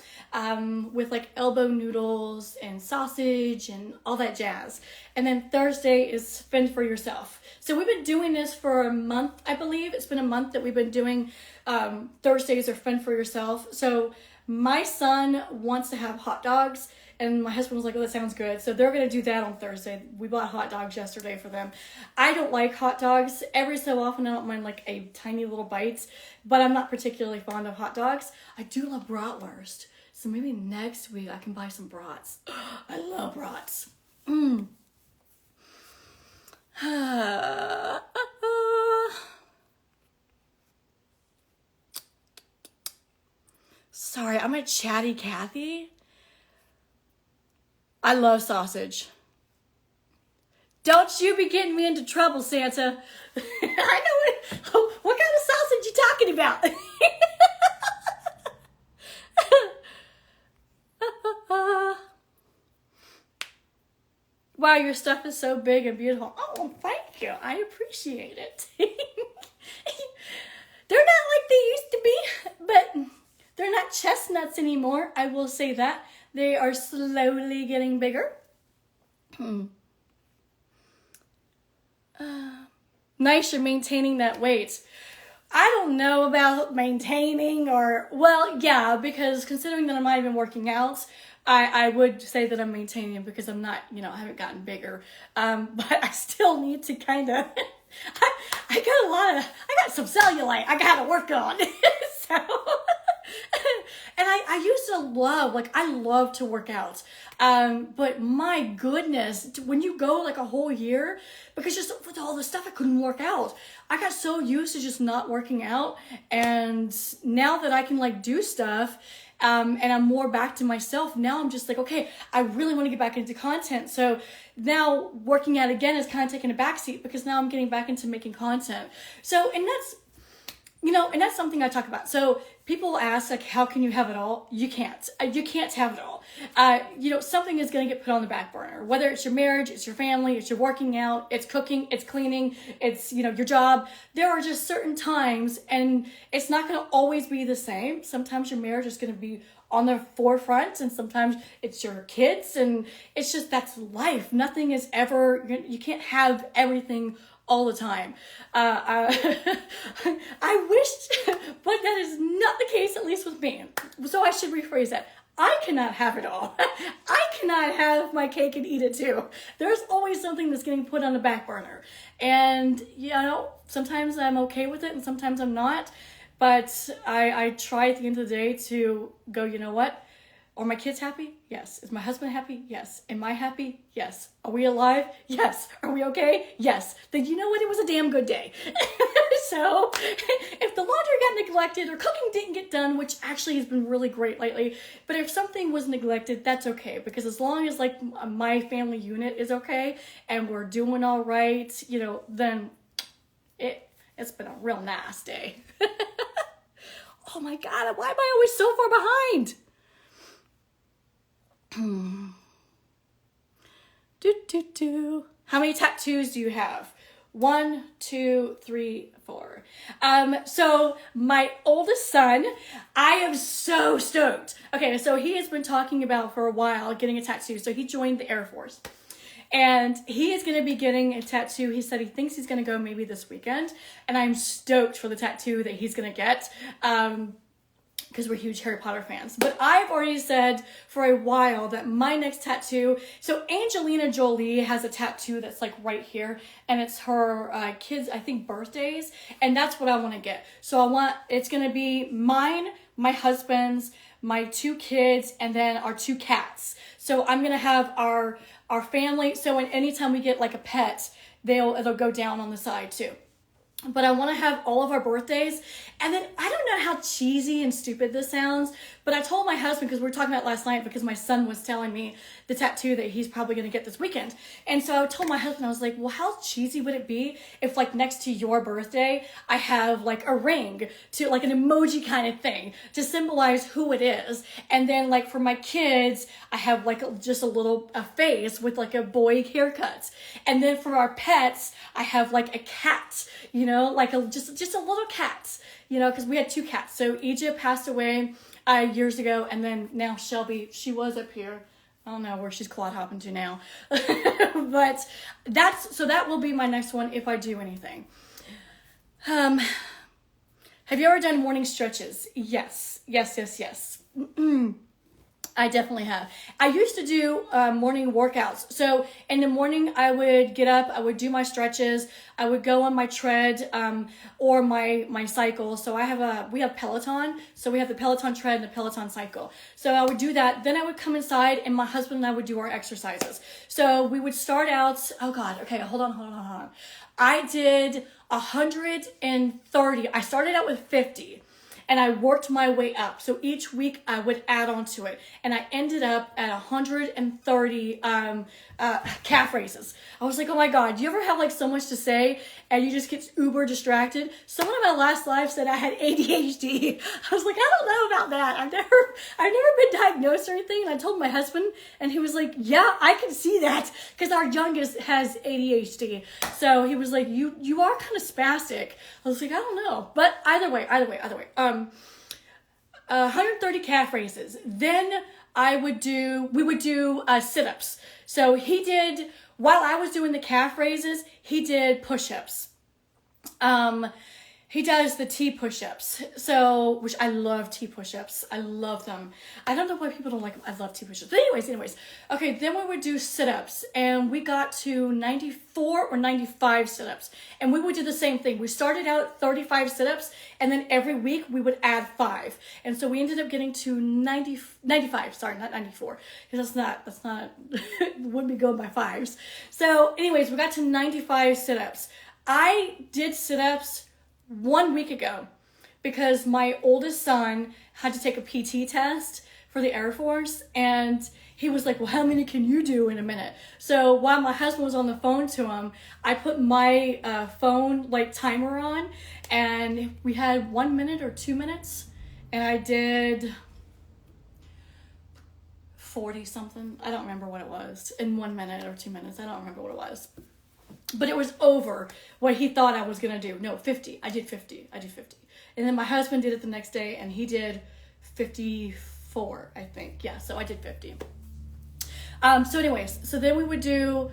with like elbow noodles and sausage and all that jazz. And then Thursday is fend for yourself. So we've been doing this for a month, I believe. It's been a month that we've been doing Thursdays are fend for yourself. So my son wants to have hot dogs. And my husband was like, oh, that sounds good. So they're going to do that on Thursday. We bought hot dogs yesterday for them. I don't like hot dogs. Every so often, I don't mind like a tiny little bite, but I'm not particularly fond of hot dogs. I do love bratwurst. So maybe next week I can buy some brats. I love brats. Sorry, I'm a chatty Cathy. I love sausage. Don't you be getting me into trouble, Santa. I know what kind of sausage you talking about? Wow, your stuff is so big and beautiful. Oh, thank you. I appreciate it. They're not like they used to be, but they're not chestnuts anymore. I will say that. They are slowly getting bigger. Nice, you're maintaining that weight. I don't know about maintaining well, yeah, because considering that I'm not even working out, I would say that I'm maintaining because I'm not, I haven't gotten bigger. But I still need to kind of, I got some cellulite I got to work on. So, and I used to I love to work out. But my goodness, when you go like a whole year, because just with all the stuff I couldn't work out, I got so used to just not working out. And now that I can like do stuff, and I'm more back to myself, now I'm just like, okay, I really want to get back into content. So now working out again is kind of taking a backseat because now I'm getting back into making content. So, and that's something I talk about. So people ask, like, how can you have it all? You can't. You can't have it all. Something is going to get put on the back burner. Whether it's your marriage, it's your family, it's your working out, it's cooking, it's cleaning, it's, your job. There are just certain times, and it's not going to always be the same. Sometimes your marriage is going to be on the forefront, and sometimes it's your kids, and it's just, that's life. Nothing is ever, you can't have everything all the time. I wished, but that is not the case, at least with me. So I should rephrase that. I cannot have it all. I cannot have my cake and eat it too. There's always something that's getting put on the back burner. And, sometimes I'm okay with it and sometimes I'm not. But I try at the end of the day to go, you know what? Are my kids happy? Yes. Is my husband happy? Yes. Am I happy? Yes. Are we alive? Yes. Are we okay? Yes. Then you know what? It was a damn good day. So if the laundry got neglected or cooking didn't get done, which actually has been really great lately, but if something was neglected, that's okay. Because as long as like my family unit is okay and we're doing all right, then it's been a real nice day. Oh my God, why am I always so far behind? How many tattoos do you have? 1, 2, 3, 4. So my oldest son, I am so stoked. Okay, so he has been talking about for a while getting a tattoo. So he joined the Air Force. And he is going to be getting a tattoo. He said he thinks he's going to go maybe this weekend. And I'm stoked for the tattoo that he's going to get. Because we're huge Harry Potter fans. But I've already said for a while that my next tattoo, so Angelina Jolie has a tattoo that's like right here, and it's her kids, I think, birthdays, and that's what I want to get. So it's going to be mine, my husband's, my 2 kids, and then our 2 cats. So I'm going to have our family, so anytime we get like a pet, it'll go down on the side too. But I want to have all of our birthdays. And then I don't know how cheesy and stupid this sounds, but I told my husband, because we were talking about it last night, because my son was telling me the tattoo that he's probably going to get this weekend. And so I told my husband, I was like, well, how cheesy would it be if like next to your birthday, I have like a ring to like an emoji kind of thing to symbolize who it is. And then like for my kids, I have like just a face with like a boy haircut. And then for our pets, I have like a cat, you know, like just a little cat, you know, because we had 2 cats. So Egypt passed away years ago, and then now Shelby, she was up here. I don't know where she's clod hopping to now. But that will be my next one if I do anything. Have you ever done morning stretches? Yes. I definitely have. I used to do morning workouts. So in the morning, I would get up, I would do my stretches, I would go on my tread or my cycle. So we have Peloton. So we have the Peloton tread and the Peloton cycle. So I would do that. Then I would come inside and my husband and I would do our exercises. So we would start out, oh God, okay, hold on. I did 130. I started out with 50. And I worked my way up. So each week I would add on to it. And I ended up at 130 calf raises. I was like, oh my God, do you ever have like so much to say and you just get uber distracted? Someone in my last life said I had ADHD. I was like, I don't know about that. I've never been diagnosed or anything. And I told my husband and he was like, yeah, I can see that because our youngest has ADHD. So he was like, you are kind of spastic. I was like, I don't know. But either way. 130 calf raises. Then we would do sit-ups. So while I was doing the calf raises, he did push-ups. He does the T push-ups. So, which I love T push-ups. I love them. I don't know why people don't like them. I love T push-ups. But anyways. Okay, then we would do sit-ups. And we got to 94 or 95 sit-ups. And we would do the same thing. We started out 35 sit-ups. And then every week we would add 5. And so we ended up getting to 95. Sorry, not 94. Because that's not, wouldn't be going by 5s. So anyways, we got to 95 sit-ups. I did sit-ups 1 week ago because my oldest son had to take a PT test for the Air Force and he was like, well, how many can you do in a minute? So while my husband was on the phone to him, I put my phone like timer on and we had 1 minute or 2 minutes and I did 40 something. I don't remember what it was in 1 minute or 2 minutes. I don't remember what it was. But it was over what he thought I was going to do. No, 50. I did 50. And then my husband did it the next day and he did 54, I think. Yeah, so I did 50. So anyways, so then we would do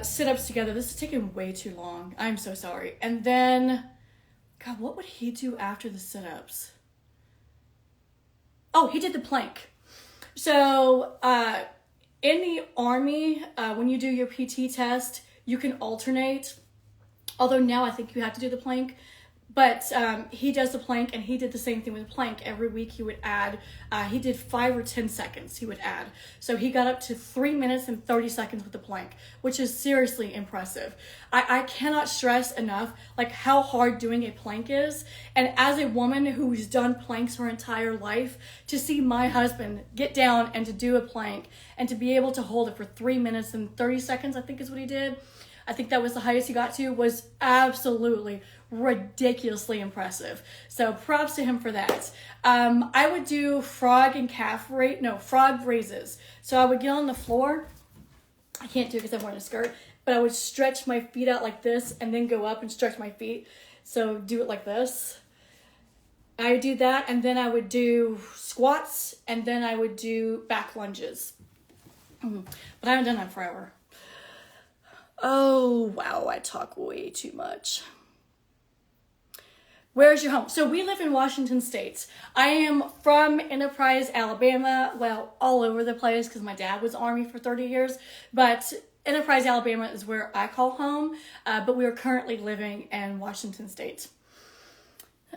sit-ups together. This is taking way too long. I'm so sorry. And then, God, what would he do after the sit-ups? Oh, he did the plank. So in the Army, when you do your PT test, you can alternate, although now I think you have to do the plank, but he does the plank and he did the same thing with the plank. Every week he would add, he did 5 or 10 seconds he would add. So he got up to 3 minutes and 30 seconds with the plank, which is seriously impressive. I cannot stress enough like how hard doing a plank is. And as a woman who's done planks her entire life, to see my husband get down and to do a plank and to be able to hold it for 3 minutes and 30 seconds, I think is what he did. I think that was the highest he got to, was absolutely ridiculously impressive. So props to him for that. I would do frog raises. So I would get on the floor. I can't do it because I'm wearing a skirt, but I would stretch my feet out like this and then go up and stretch my feet. So do it like this. I would do that, and then I would do squats, and then I would do back lunges. But I haven't done that forever. Oh, wow, I talk way too much. Where's your home? So we live in Washington State. I am from Enterprise, Alabama. Well, all over the place because my dad was Army for 30 years. But Enterprise, Alabama is where I call home. But we are currently living in Washington State.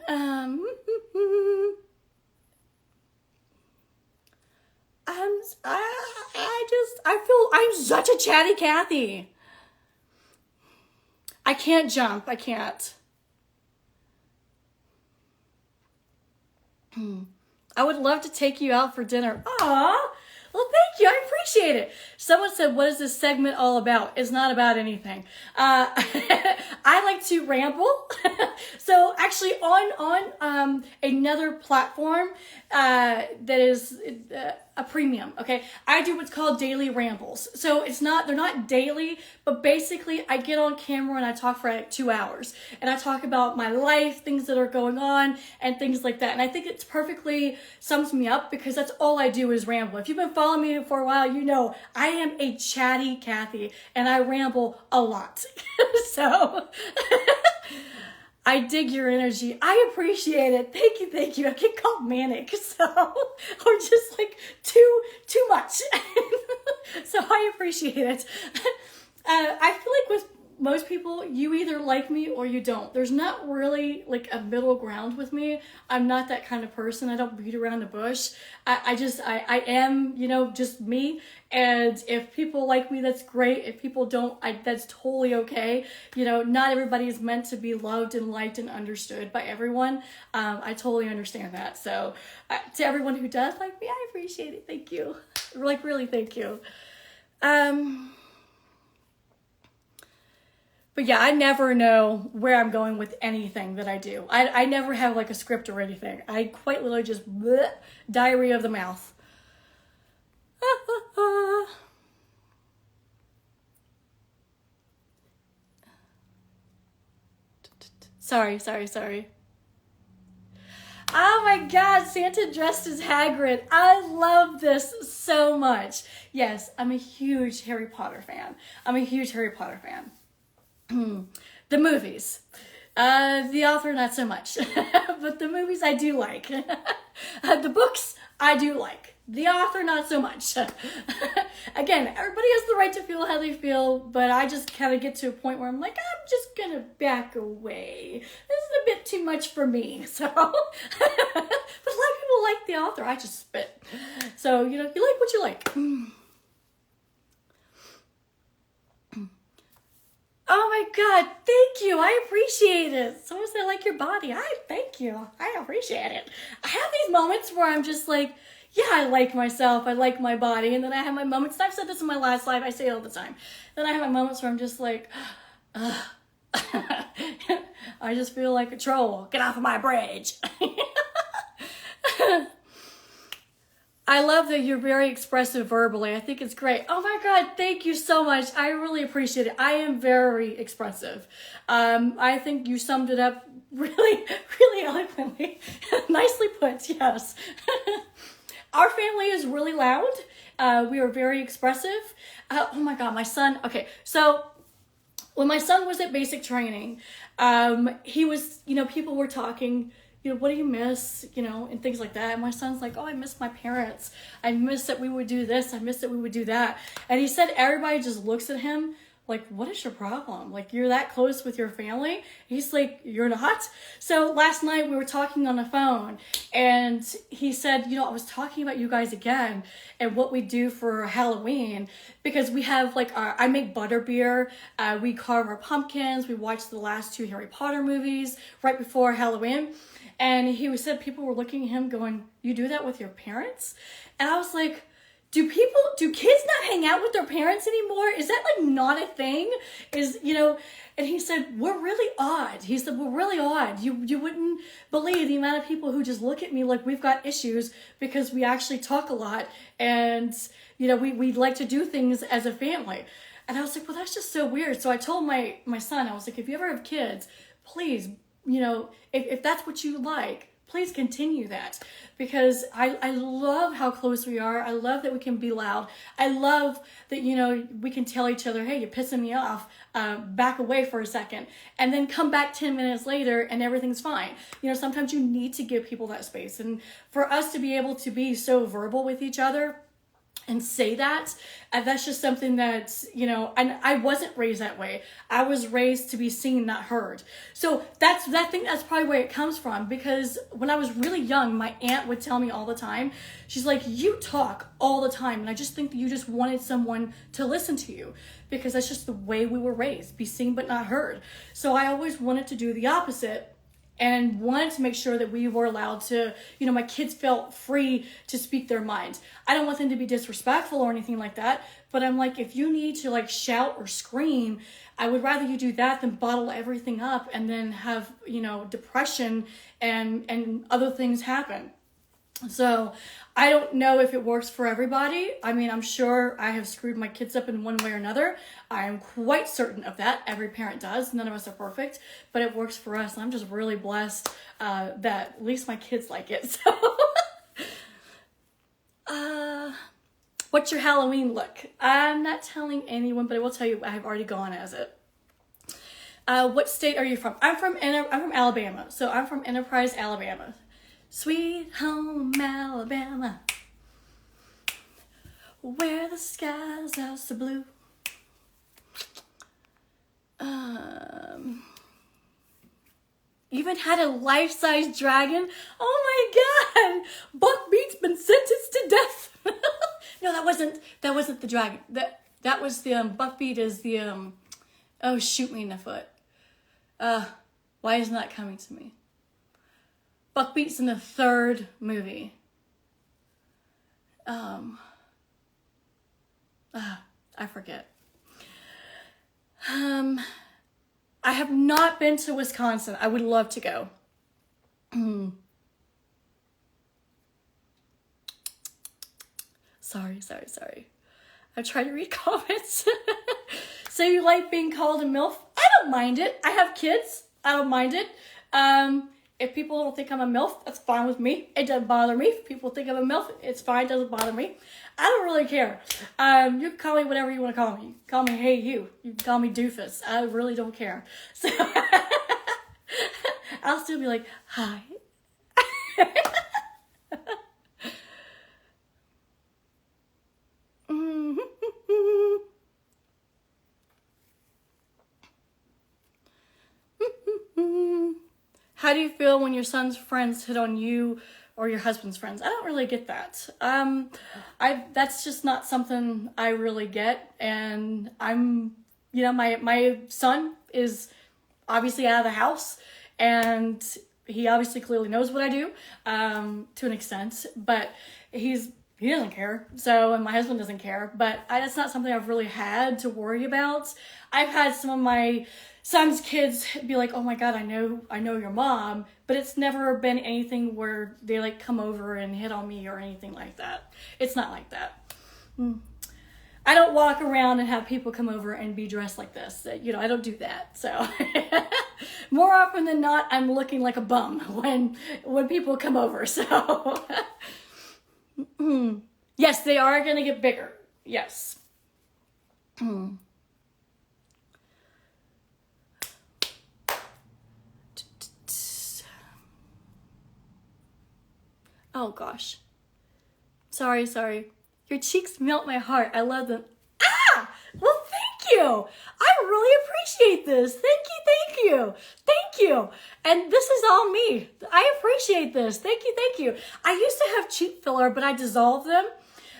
I feel I'm such a chatty Cathy. I can't jump. I can't. I would love to take you out for dinner. Aw, well, thank you. I appreciate it. Someone said, what is this segment all about? It's not about anything. I like to ramble. So actually on another platform that is a premium, okay? I do what's called daily rambles. So they're not daily, but basically I get on camera and I talk for like 2 hours. And I talk about my life, things that are going on, and things like that. And I think it's perfectly sums me up because that's all I do is ramble. If you've been following me for a while, you know I am a chatty Kathy and I ramble a lot. So I dig your energy. I appreciate it. Thank you, thank you. I get called manic, so or just like too much. So I appreciate it. I feel like with most people, you either like me or you don't. There's not really like a middle ground with me. I'm not that kind of person. I don't beat around the bush. I am, you know, just me. And if people like me, that's great. If people don't, that's totally okay. You know, not everybody is meant to be loved and liked and understood by everyone. I totally understand that. So to everyone who does like me, I appreciate it. Thank you. Like, really, thank you. But yeah, I never know where I'm going with anything that I do. I never have like a script or anything. I quite literally just bleh, diarrhea of the mouth. Sorry. Oh my God, Santa dressed as Hagrid. I love this so much. Yes, I'm a huge Harry Potter fan. The movies. The author, not so much. But the movies I do like. The books, I do like. The author, not so much. Again, everybody has the right to feel how they feel, but I just kind of get to a point where I'm like, I'm just gonna back away. This is a bit too much for me. So, but a lot of people like the author. I just spit. So, you know, you like what you like. Oh my God, thank you. I appreciate it. Someone said I like your body. Thank you. I appreciate it. I have these moments where I'm just like, yeah, I like myself. I like my body. And then I have my moments, and I've said this in my last live, I say it all the time. Then I have my moments where I'm just like, I just feel like a troll. Get off of my bridge. I love that you're very expressive verbally. I think it's great. Oh my God, thank you so much. I really appreciate it. I am very expressive. I think you summed it up really, really eloquently. Nicely put, yes. Our family is really loud. We are very expressive. Oh my God, my son. Okay, so when my son was at basic training, he was, you know, people were talking, you know, what do you miss, you know, and things like that. And my son's like, oh, I miss my parents. I miss that we would do this. I miss that we would do that. And he said everybody just looks at him like, what is your problem? Like, you're that close with your family? He's like, you're not? So last night we were talking on the phone and he said, you know, I was talking about you guys again and what we do for Halloween because we have like I make butterbeer. We carve our pumpkins. We watched the last 2 Harry Potter movies right before Halloween. And he said people were looking at him going, you do that with your parents? And I was like, do kids not hang out with their parents anymore? Is that like not a thing? You know, and he said, we're really odd. He said, we're really odd. You wouldn't believe the amount of people who just look at me like we've got issues because we actually talk a lot and, you know, we like to do things as a family. And I was like, well, that's just so weird. So I told my son, I was like, if you ever have kids, please, you know, if that's what you like, please continue that because I love how close we are. I love that we can be loud. I love that, you know, we can tell each other, hey, you're pissing me off. Back away for a second and then come back 10 minutes later and everything's fine. You know, sometimes you need to give people that space. And for us to be able to be so verbal with each other and say that, that's just something that, you know, and I wasn't raised that way. I was raised to be seen, not heard. So that's probably where it comes from because when I was really young, my aunt would tell me all the time, she's like, you talk all the time. And I just think that you just wanted someone to listen to you because that's just the way we were raised, be seen but not heard. So I always wanted to do the opposite and wanted to make sure that we were allowed to, you know, my kids felt free to speak their minds. I don't want them to be disrespectful or anything like that, but I'm like, if you need to like shout or scream, I would rather you do that than bottle everything up and then have, you know, depression and other things happen. So I don't know if it works for everybody. I mean, I'm sure I have screwed my kids up in one way or another. I am quite certain of that. Every parent does. None of us are perfect, but it works for us. And I'm just really blessed that at least my kids like it. So, what's your Halloween look? I'm not telling anyone, but I will tell you I have already gone as it. What state are you from? I'm from Alabama. So I'm from Enterprise, Alabama. Sweet home Alabama, where the skies are so blue. Even had a life-size dragon. Oh my God! Buckbeat's been sentenced to death. No, that wasn't the dragon. That was the Buckbeat is the oh, shoot me in the foot. Why isn't that coming to me? Buckbeat's in the third movie. I forget. I have not been to Wisconsin. I would love to go. Sorry. I try to read comments. So you like being called a MILF? I don't mind it. I have kids. I don't mind it. If people don't think I'm a MILF, that's fine with me. It doesn't bother me. If people think I'm a MILF, it's fine. It doesn't bother me. I don't really care. You can call me whatever you want to call me. You can call me Hey You. You can call me Doofus. I really don't care. So I'll still be like, hi. How do you feel when your son's friends hit on you or your husband's friends? I don't really get that. That's just not something I really get. And my son is obviously out of the house, and he obviously clearly knows what I do, to an extent, but he doesn't care. So, and my husband doesn't care, but that's not something I've really had to worry about. I've had some of my son's kids be like, oh my God, I know your mom, but it's never been anything where they like come over and hit on me or anything like that. It's not like that. I don't walk around and have people come over and be dressed like this. I don't do that. So more often than not, I'm looking like a bum when people come over. So yes, they are going to get bigger. Yes. Oh gosh. Sorry. Your cheeks melt my heart. I love them. Ah! Well, thank you. I really appreciate this. Thank you. And this is all me. I appreciate this. Thank you. I used to have cheek filler, but I dissolved them.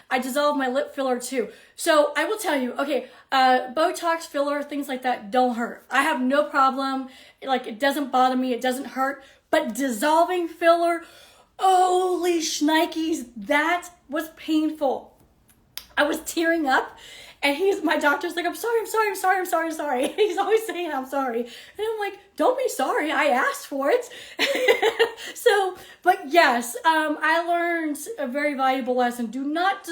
I dissolved my lip filler too. So I will tell you, okay, Botox filler, things like that don't hurt. I have no problem. Like, it doesn't bother me. It doesn't hurt. But dissolving filler, holy shnikes, that was painful. I was tearing up, and my doctor's like, I'm sorry. He's always saying I'm sorry. And I'm like, don't be sorry, I asked for it. So, but yes, I learned a very valuable lesson. Do not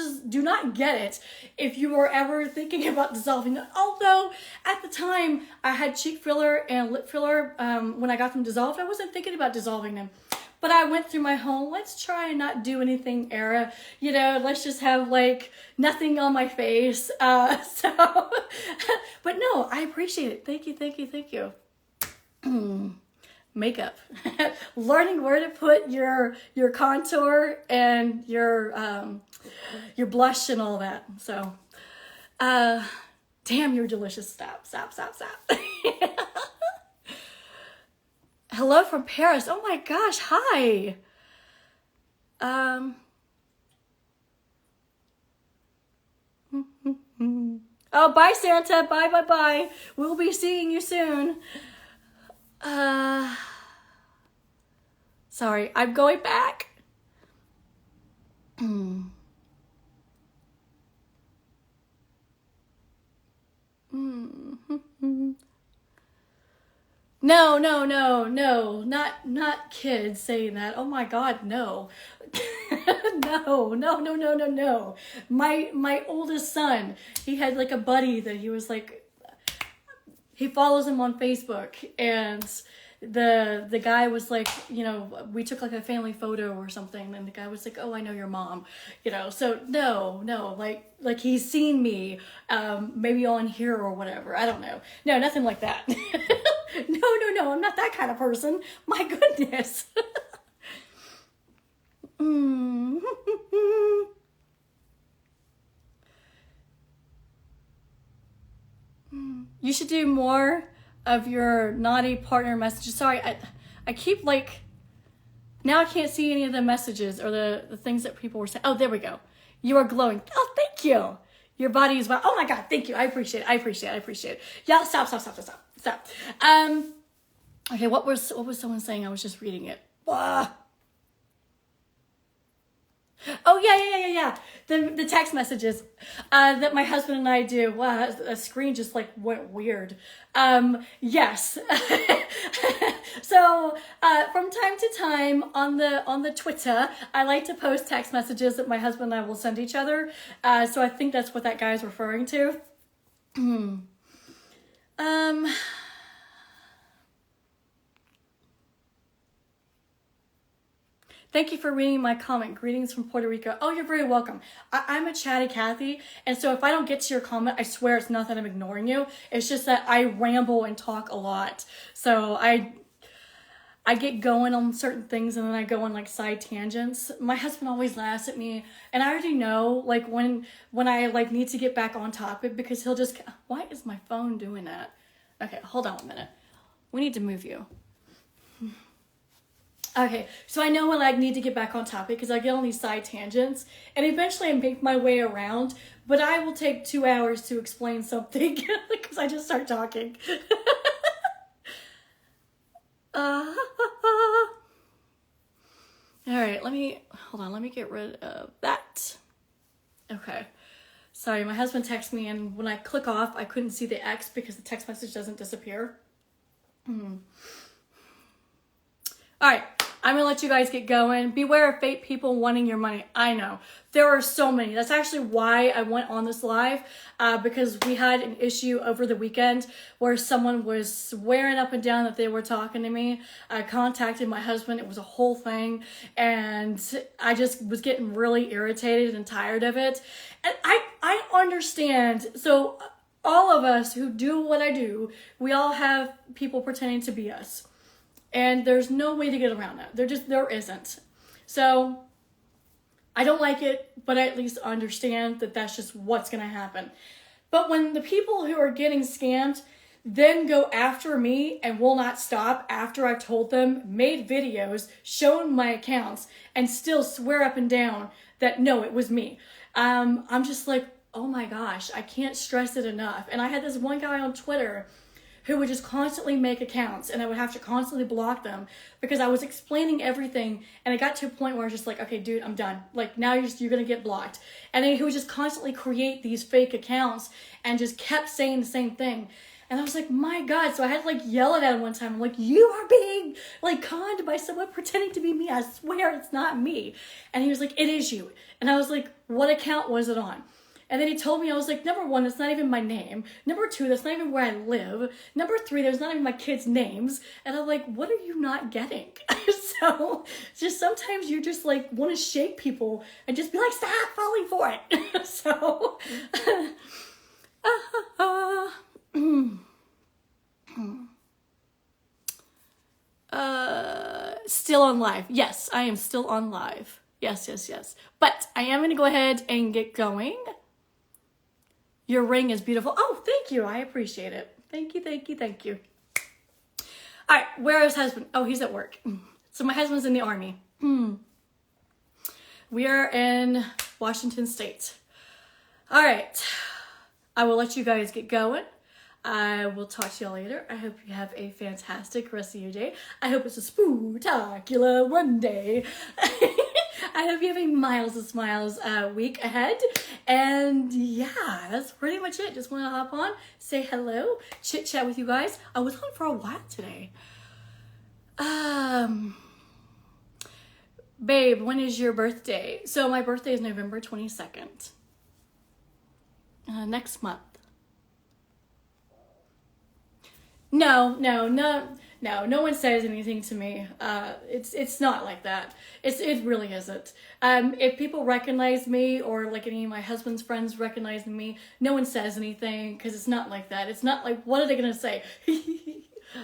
get it if you are ever thinking about dissolving it. Although at the time I had cheek filler and lip filler, when I got them dissolved, I wasn't thinking about dissolving them. But I went through my whole, let's try and not do anything era. Let's just have like nothing on my face. But no, I appreciate it. Thank you. Makeup. Learning where to put your contour and your blush and all that. So, damn, you're delicious. Stop. Hello from Paris. Oh my gosh, hi. Oh, bye Santa. Bye. We'll be seeing you soon. Sorry, I'm going back. No, not kids saying that. Oh my God, no. No, no, no, no, no, no. My oldest son, he had like a buddy that he was like, he follows him on Facebook, and the guy was like, you know, we took like a family photo or something, and the guy was like, oh, I know your mom, you know. So no, like he's seen me, maybe on here or whatever. I don't know. No, nothing like that. No, I'm not that kind of person. My goodness. You should do more of your naughty partner messages. Sorry, I keep like, now I can't see any of the messages or the things that people were saying. Oh, there we go. You are glowing. Oh, thank you. Your body is well. Oh my God, thank you. I appreciate it. Yeah, stop. Okay, what was someone saying? I was just reading it. Oh yeah. The text messages that my husband and I do. Wow, a screen just like went weird. Yes. So from time to time on the Twitter, I like to post text messages that my husband and I will send each other. So I think that's what that guy is referring to. Thank you for reading my comment. Greetings from Puerto Rico. Oh, you're very welcome. I'm a chatty Cathy, and so if I don't get to your comment, I swear it's not that I'm ignoring you. It's just that I ramble and talk a lot. So I get going on certain things, and then I go on like side tangents. My husband always laughs at me, and I already know like when I like need to get back on topic, because he'll just, why is my phone doing that? Okay, hold on a minute. We need to move you. Okay, so I know when I need to get back on topic because I get on these side tangents, and eventually I make my way around, but I will take 2 hours to explain something because I just start talking. All right, let me get rid of that. Okay, sorry, my husband texted me, and when I click off, I couldn't see the X because the text message doesn't disappear. All right. I'm gonna let you guys get going. Beware of fake people wanting your money. I know. There are so many. That's actually why I went on this live, because we had an issue over the weekend where someone was swearing up and down that they were talking to me. I contacted my husband. It was a whole thing, and I just was getting really irritated and tired of it. And I understand. So all of us who do what I do, we all have people pretending to be us. And there's no way to get around that. There isn't. So I don't like it, but I at least understand that that's just what's going to happen. But when the people who are getting scammed then go after me and will not stop after I've told them, made videos, shown my accounts, and still swear up and down that no, it was me. I'm just like, oh my gosh, I can't stress it enough. And I had this one guy on Twitter who would just constantly make accounts, and I would have to constantly block them because I was explaining everything, and it got to a point where I was just like, okay, dude, I'm done. Like, now you're gonna get blocked. And then he would just constantly create these fake accounts and just kept saying the same thing. And I was like, my God. So I had to like yell at him one time. I'm like, you are being like conned by someone pretending to be me. I swear it's not me. And he was like, it is you. And I was like, what account was it on? And then he told me, I was like, number one, that's not even my name. Number two, that's not even where I live. Number three, there's not even my kids' names. And I'm like, what are you not getting? So just sometimes you just like want to shake people and just be like, stop falling for it. So, still on live. Yes, I am still on live. Yes. But I am going to go ahead and get going. Your ring is beautiful. Oh, thank you. I appreciate it. Thank you. All right, where is husband? Oh, he's at work. So my husband's in the Army. We are in Washington State. All right. I will let you guys get going. I will talk to y'all later. I hope you have a fantastic rest of your day. I hope it's a spooktacular one day. I hope you have a miles of smiles week ahead. And yeah, that's pretty much it. Just want to hop on, say hello, chit chat with you guys. I was on for a while today. Babe, when is your birthday? So my birthday is November 22nd. Next month. No one says anything to me. It's not like that. It really isn't. If people recognize me, or like any of my husband's friends recognize me, no one says anything, because it's not like that. It's not like, what are they gonna say?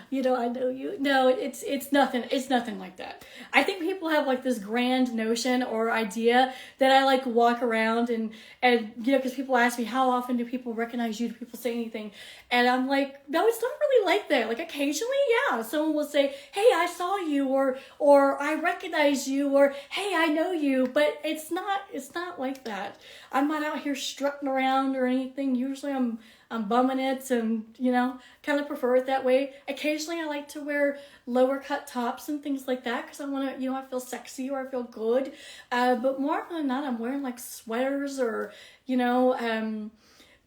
You know, I know you. No, it's nothing. It's nothing like that. I think people have like this grand notion or idea that I like walk around and you know, because people ask me, how often do people recognize you? Do people say anything? And I'm like, no, it's not really like that. Like occasionally, yeah, someone will say, hey, I saw you, or I recognize you, or hey, I know you. But it's not like that. I'm not out here strutting around or anything. Usually I'm bumming it, and you know, kind of prefer it that way. Occasionally I like to wear lower cut tops and things like that, because I want to, you know, I feel sexy or I feel good. But more often than not, I'm wearing like sweaters, or you know,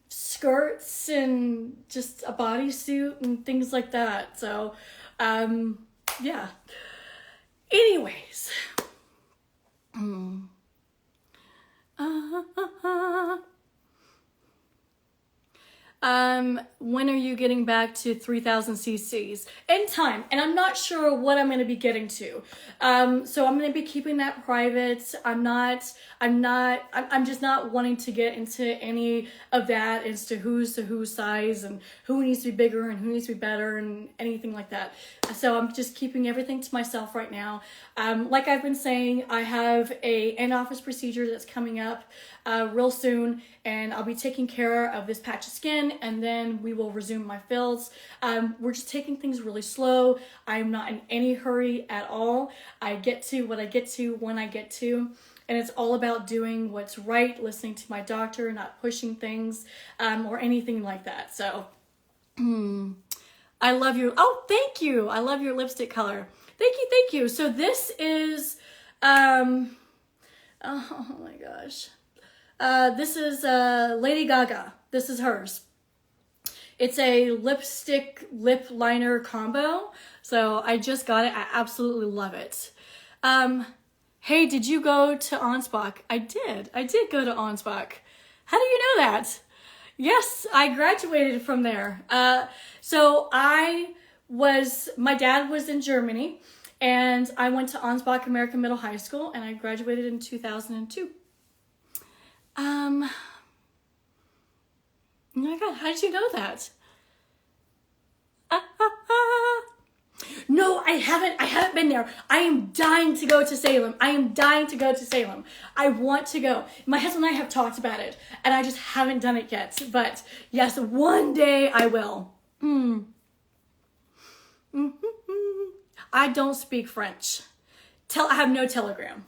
skirts, and just a bodysuit and things like that. So yeah, anyways. When are you getting back to 3,000 cc's? In time, and I'm not sure what I'm going to be getting to. So I'm going to be keeping that private. I'm just not wanting to get into any of that as to who's size, and who needs to be bigger and who needs to be better and anything like that. So I'm just keeping everything to myself right now. Like I've been saying, I have a in-office procedure that's coming up real soon, and I'll be taking care of this patch of skin, and then we will resume my fills. We're just taking things really slow. I'm not in any hurry at all. I get to what I get to when I get to, and it's all about doing what's right, listening to my doctor, not pushing things or anything like that. So I love you. Oh, thank you. I love your lipstick color. Thank you. So this is oh my gosh. This is Lady Gaga. This is hers. It's a lipstick lip liner combo. So I just got it. I absolutely love it. Hey, did you go to Ansbach? I did go to Ansbach. How do you know that? Yes, I graduated from there. So my dad was in Germany, and I went to Ansbach American Middle High School, and I graduated in 2002. Oh my God, how did you know that? No, I haven't been there. I am dying to go to Salem. I want to go. My husband and I have talked about it, and I just haven't done it yet. But yes, one day I will. I don't speak French. I have no Telegram.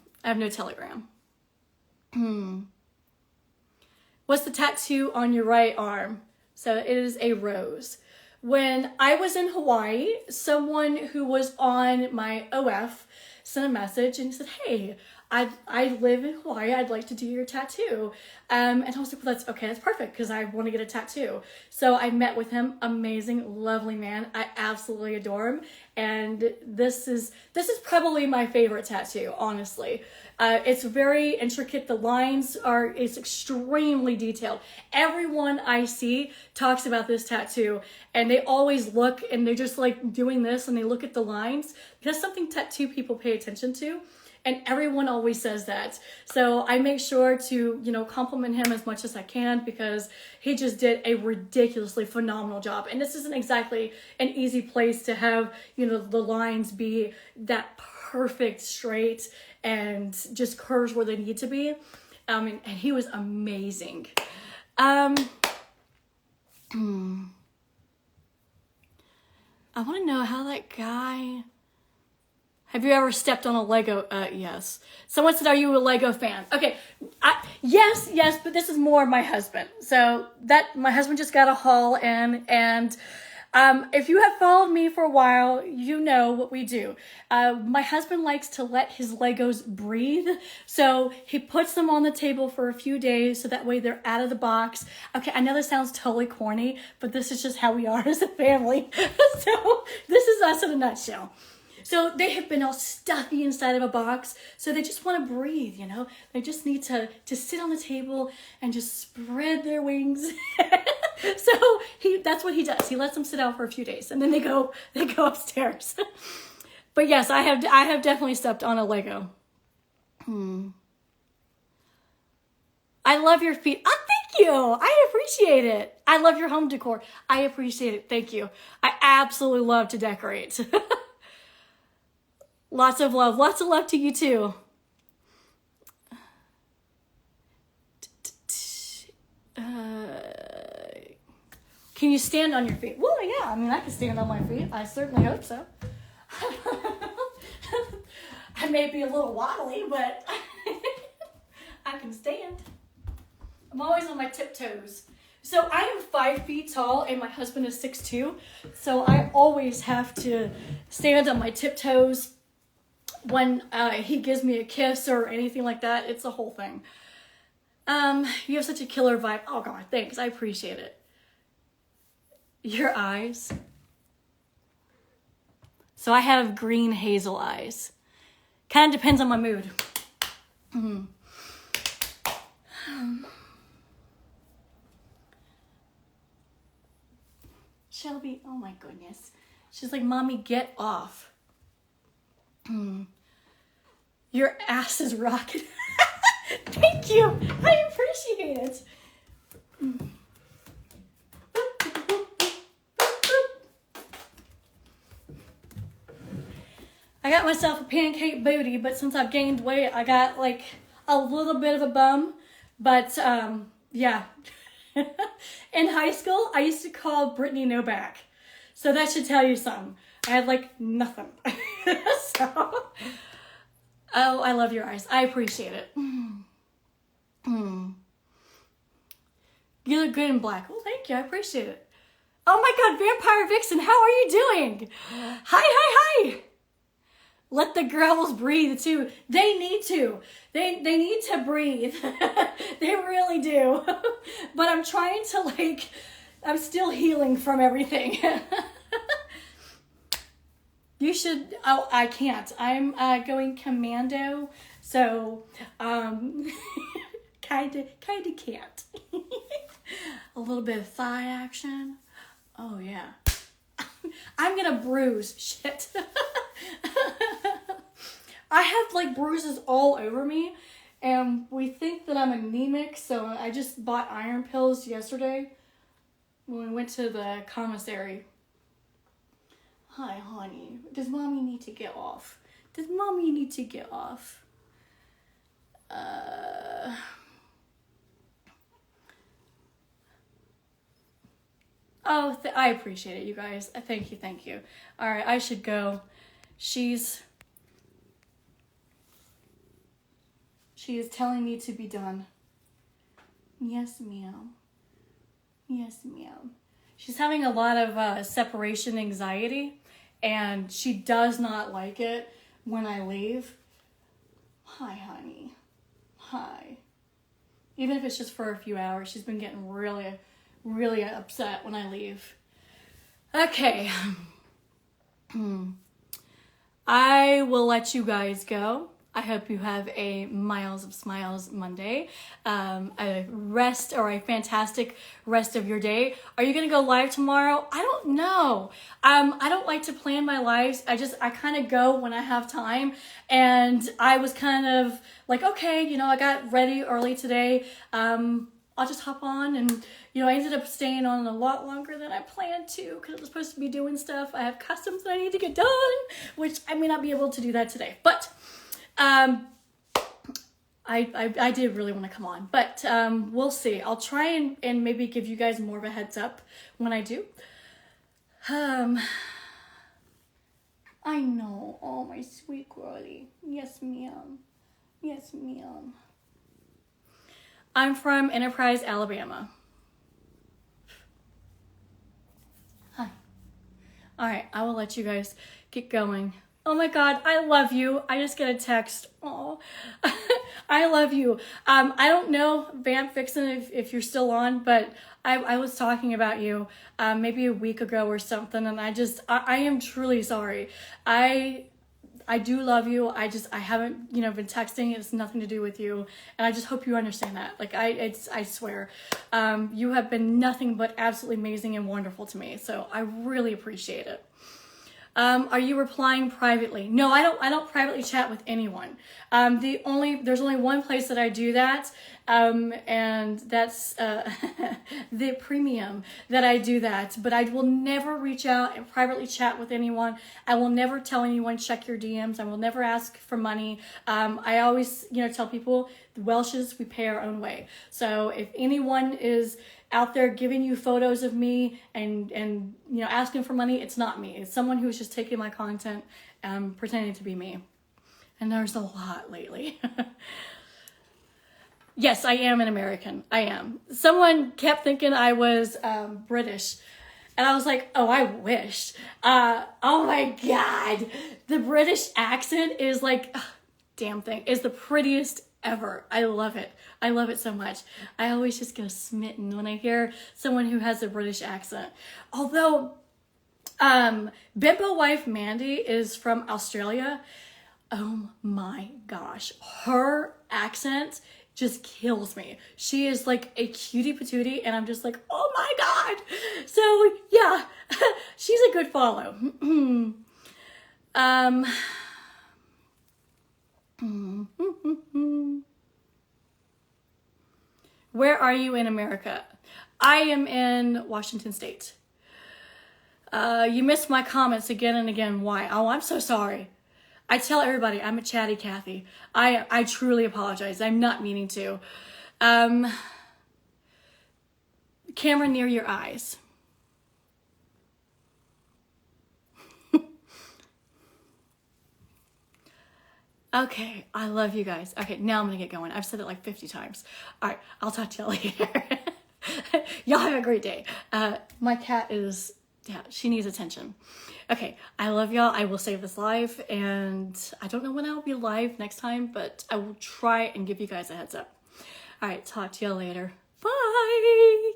What's the tattoo on your right arm? So it is a rose. When I was in Hawaii, someone who was on my OF sent a message and said, hey, I live in Hawaii. I'd like to do your tattoo. And I was like, well, that's okay. That's perfect, because I want to get a tattoo. So I met with him. Amazing, lovely man. I absolutely adore him. And this is probably my favorite tattoo, honestly. It's very intricate. The lines it's extremely detailed. Everyone I see talks about this tattoo, and they always look, and they're just like doing this, and they look at the lines. That's something tattoo people pay attention to. And everyone always says that. So I make sure to, you know, compliment him as much as I can, because he just did a ridiculously phenomenal job. And this isn't exactly an easy place to have, you know, the lines be that perfect straight and just curves where they need to be. And he was amazing. I want to know how that guy... Have you ever stepped on a Lego? Yes. Someone said, are you a Lego fan? Okay. Yes, but this is more my husband. So my husband just got a haul in, and if you have followed me for a while, you know what we do. My husband likes to let his Legos breathe. So he puts them on the table for a few days, so that way they're out of the box. Okay, I know this sounds totally corny, but this is just how we are as a family. So this is us in a nutshell. So they have been all stuffy inside of a box. So they just want to breathe, you know? They just need to sit on the table and just spread their wings. So that's what he does. He lets them sit out for a few days and then they go upstairs. But yes, I have definitely stepped on a Lego. I love your feet. Oh, thank you. I appreciate it. I love your home decor. I appreciate it. Thank you. I absolutely love to decorate. Lots of love. Lots of love to you too. Can you stand on your feet? Well, yeah. I mean, I can stand on my feet. I certainly hope so. I may be a little wobbly, but I can stand. I'm always on my tiptoes. So I am 5 feet tall and my husband is 6'2". So I always have to stand on my tiptoes when he gives me a kiss or anything like that. It's a whole thing. You have such a killer vibe. Oh God, thanks. I appreciate it. Your eyes. So I have green hazel eyes. Kind of depends on my mood. Shelby, oh my goodness. She's like, Mommy, get off. Your ass is rocking. Thank you. I appreciate it. I got myself a pancake booty, but since I've gained weight, I got like a little bit of a bum. But yeah. In high school, I used to call Brittany No Back. So that should tell you something. I had like nothing. So, oh, I love your eyes. I appreciate it. You look good in black. Well, thank you. I appreciate it. Oh my God, Vampire Vixen, how are you doing? Hi. Let the girls breathe too. They need to. They need to breathe. They really do. But I'm trying to I'm still healing from everything. You should, oh, I can't. I'm going commando. So, kinda can't. A little bit of thigh action. Oh yeah. I'm gonna bruise. Shit. I have like bruises all over me and we think that I'm anemic, so I just bought iron pills yesterday when we went to the commissary. Hi, honey. Does Mommy need to get off? Does Mommy need to get off? Oh, I appreciate it, you guys. Thank you. All right, I should go. She is telling me to be done. Yes, ma'am. Yes, ma'am. She's having a lot of separation anxiety, and she does not like it when I leave. Hi, honey. Hi. Even if it's just for a few hours, she's been getting really, really upset when I leave. Okay. I will let you guys go. I hope you have a Miles of Smiles Monday, a fantastic rest of your day. Are you going to go live tomorrow? I don't know. I don't like to plan my lives. I kind of go when I have time, and I was kind of like, okay, I got ready early today. I'll just hop on, and I ended up staying on a lot longer than I planned to because I was supposed to be doing stuff. I have customs that I need to get done, which I may not be able to do that today, but I did really want to come on, but we'll see. I'll try and maybe give you guys more of a heads up when I do. I know. Oh, my sweet girlie. Yes, ma'am. Yes, ma'am. I'm from Enterprise, Alabama. Hi. All right, I will let you guys get going. Oh my God, I love you. I just get a text. Oh, I love you. I don't know, Vamp Vixen, if you're still on, but I was talking about you maybe a week ago or something, and I am truly sorry. I I do love you. I haven't, been texting. It's nothing to do with you. And I just hope you understand that. Like, I swear, you have been nothing but absolutely amazing and wonderful to me. So I really appreciate it. Are you replying privately? No, I don't privately chat with anyone. There's only one place that I do that. And that's, the premium that I do that, but I will never reach out and privately chat with anyone. I will never tell anyone, check your DMs. I will never ask for money. I always, tell people the Welshes, we pay our own way. So if anyone is out there giving you photos of me and asking for money, it's not me. It's someone who's just taking my content, pretending to be me. And there's a lot lately. Yes, I am an American. I am. Someone kept thinking I was British. And I was like, oh, I wish. Oh my God. The British accent is like, damn thing, is the prettiest ever. I love it. I love it so much. I always just get smitten when I hear someone who has a British accent. Although, Bimbo wife Mandy is from Australia. Oh my gosh. Her accent just kills me. She is like a cutie patootie, and I'm just like, oh my God. So yeah, she's a good follow. Where are you in America? I am in Washington State. You missed my comments again and again. Why? Oh, I'm so sorry. I tell everybody I'm a chatty Cathy. I truly apologize. I'm not meaning to. Camera near your eyes. Okay, I love you guys. Okay, now I'm gonna get going. I've said it like 50 times. All right, I'll talk to y'all later. Y'all have a great day. My cat is, she needs attention. Okay, I love y'all. I will save this live, and I don't know when I'll be live next time, but I will try and give you guys a heads up. All right, talk to y'all later. Bye.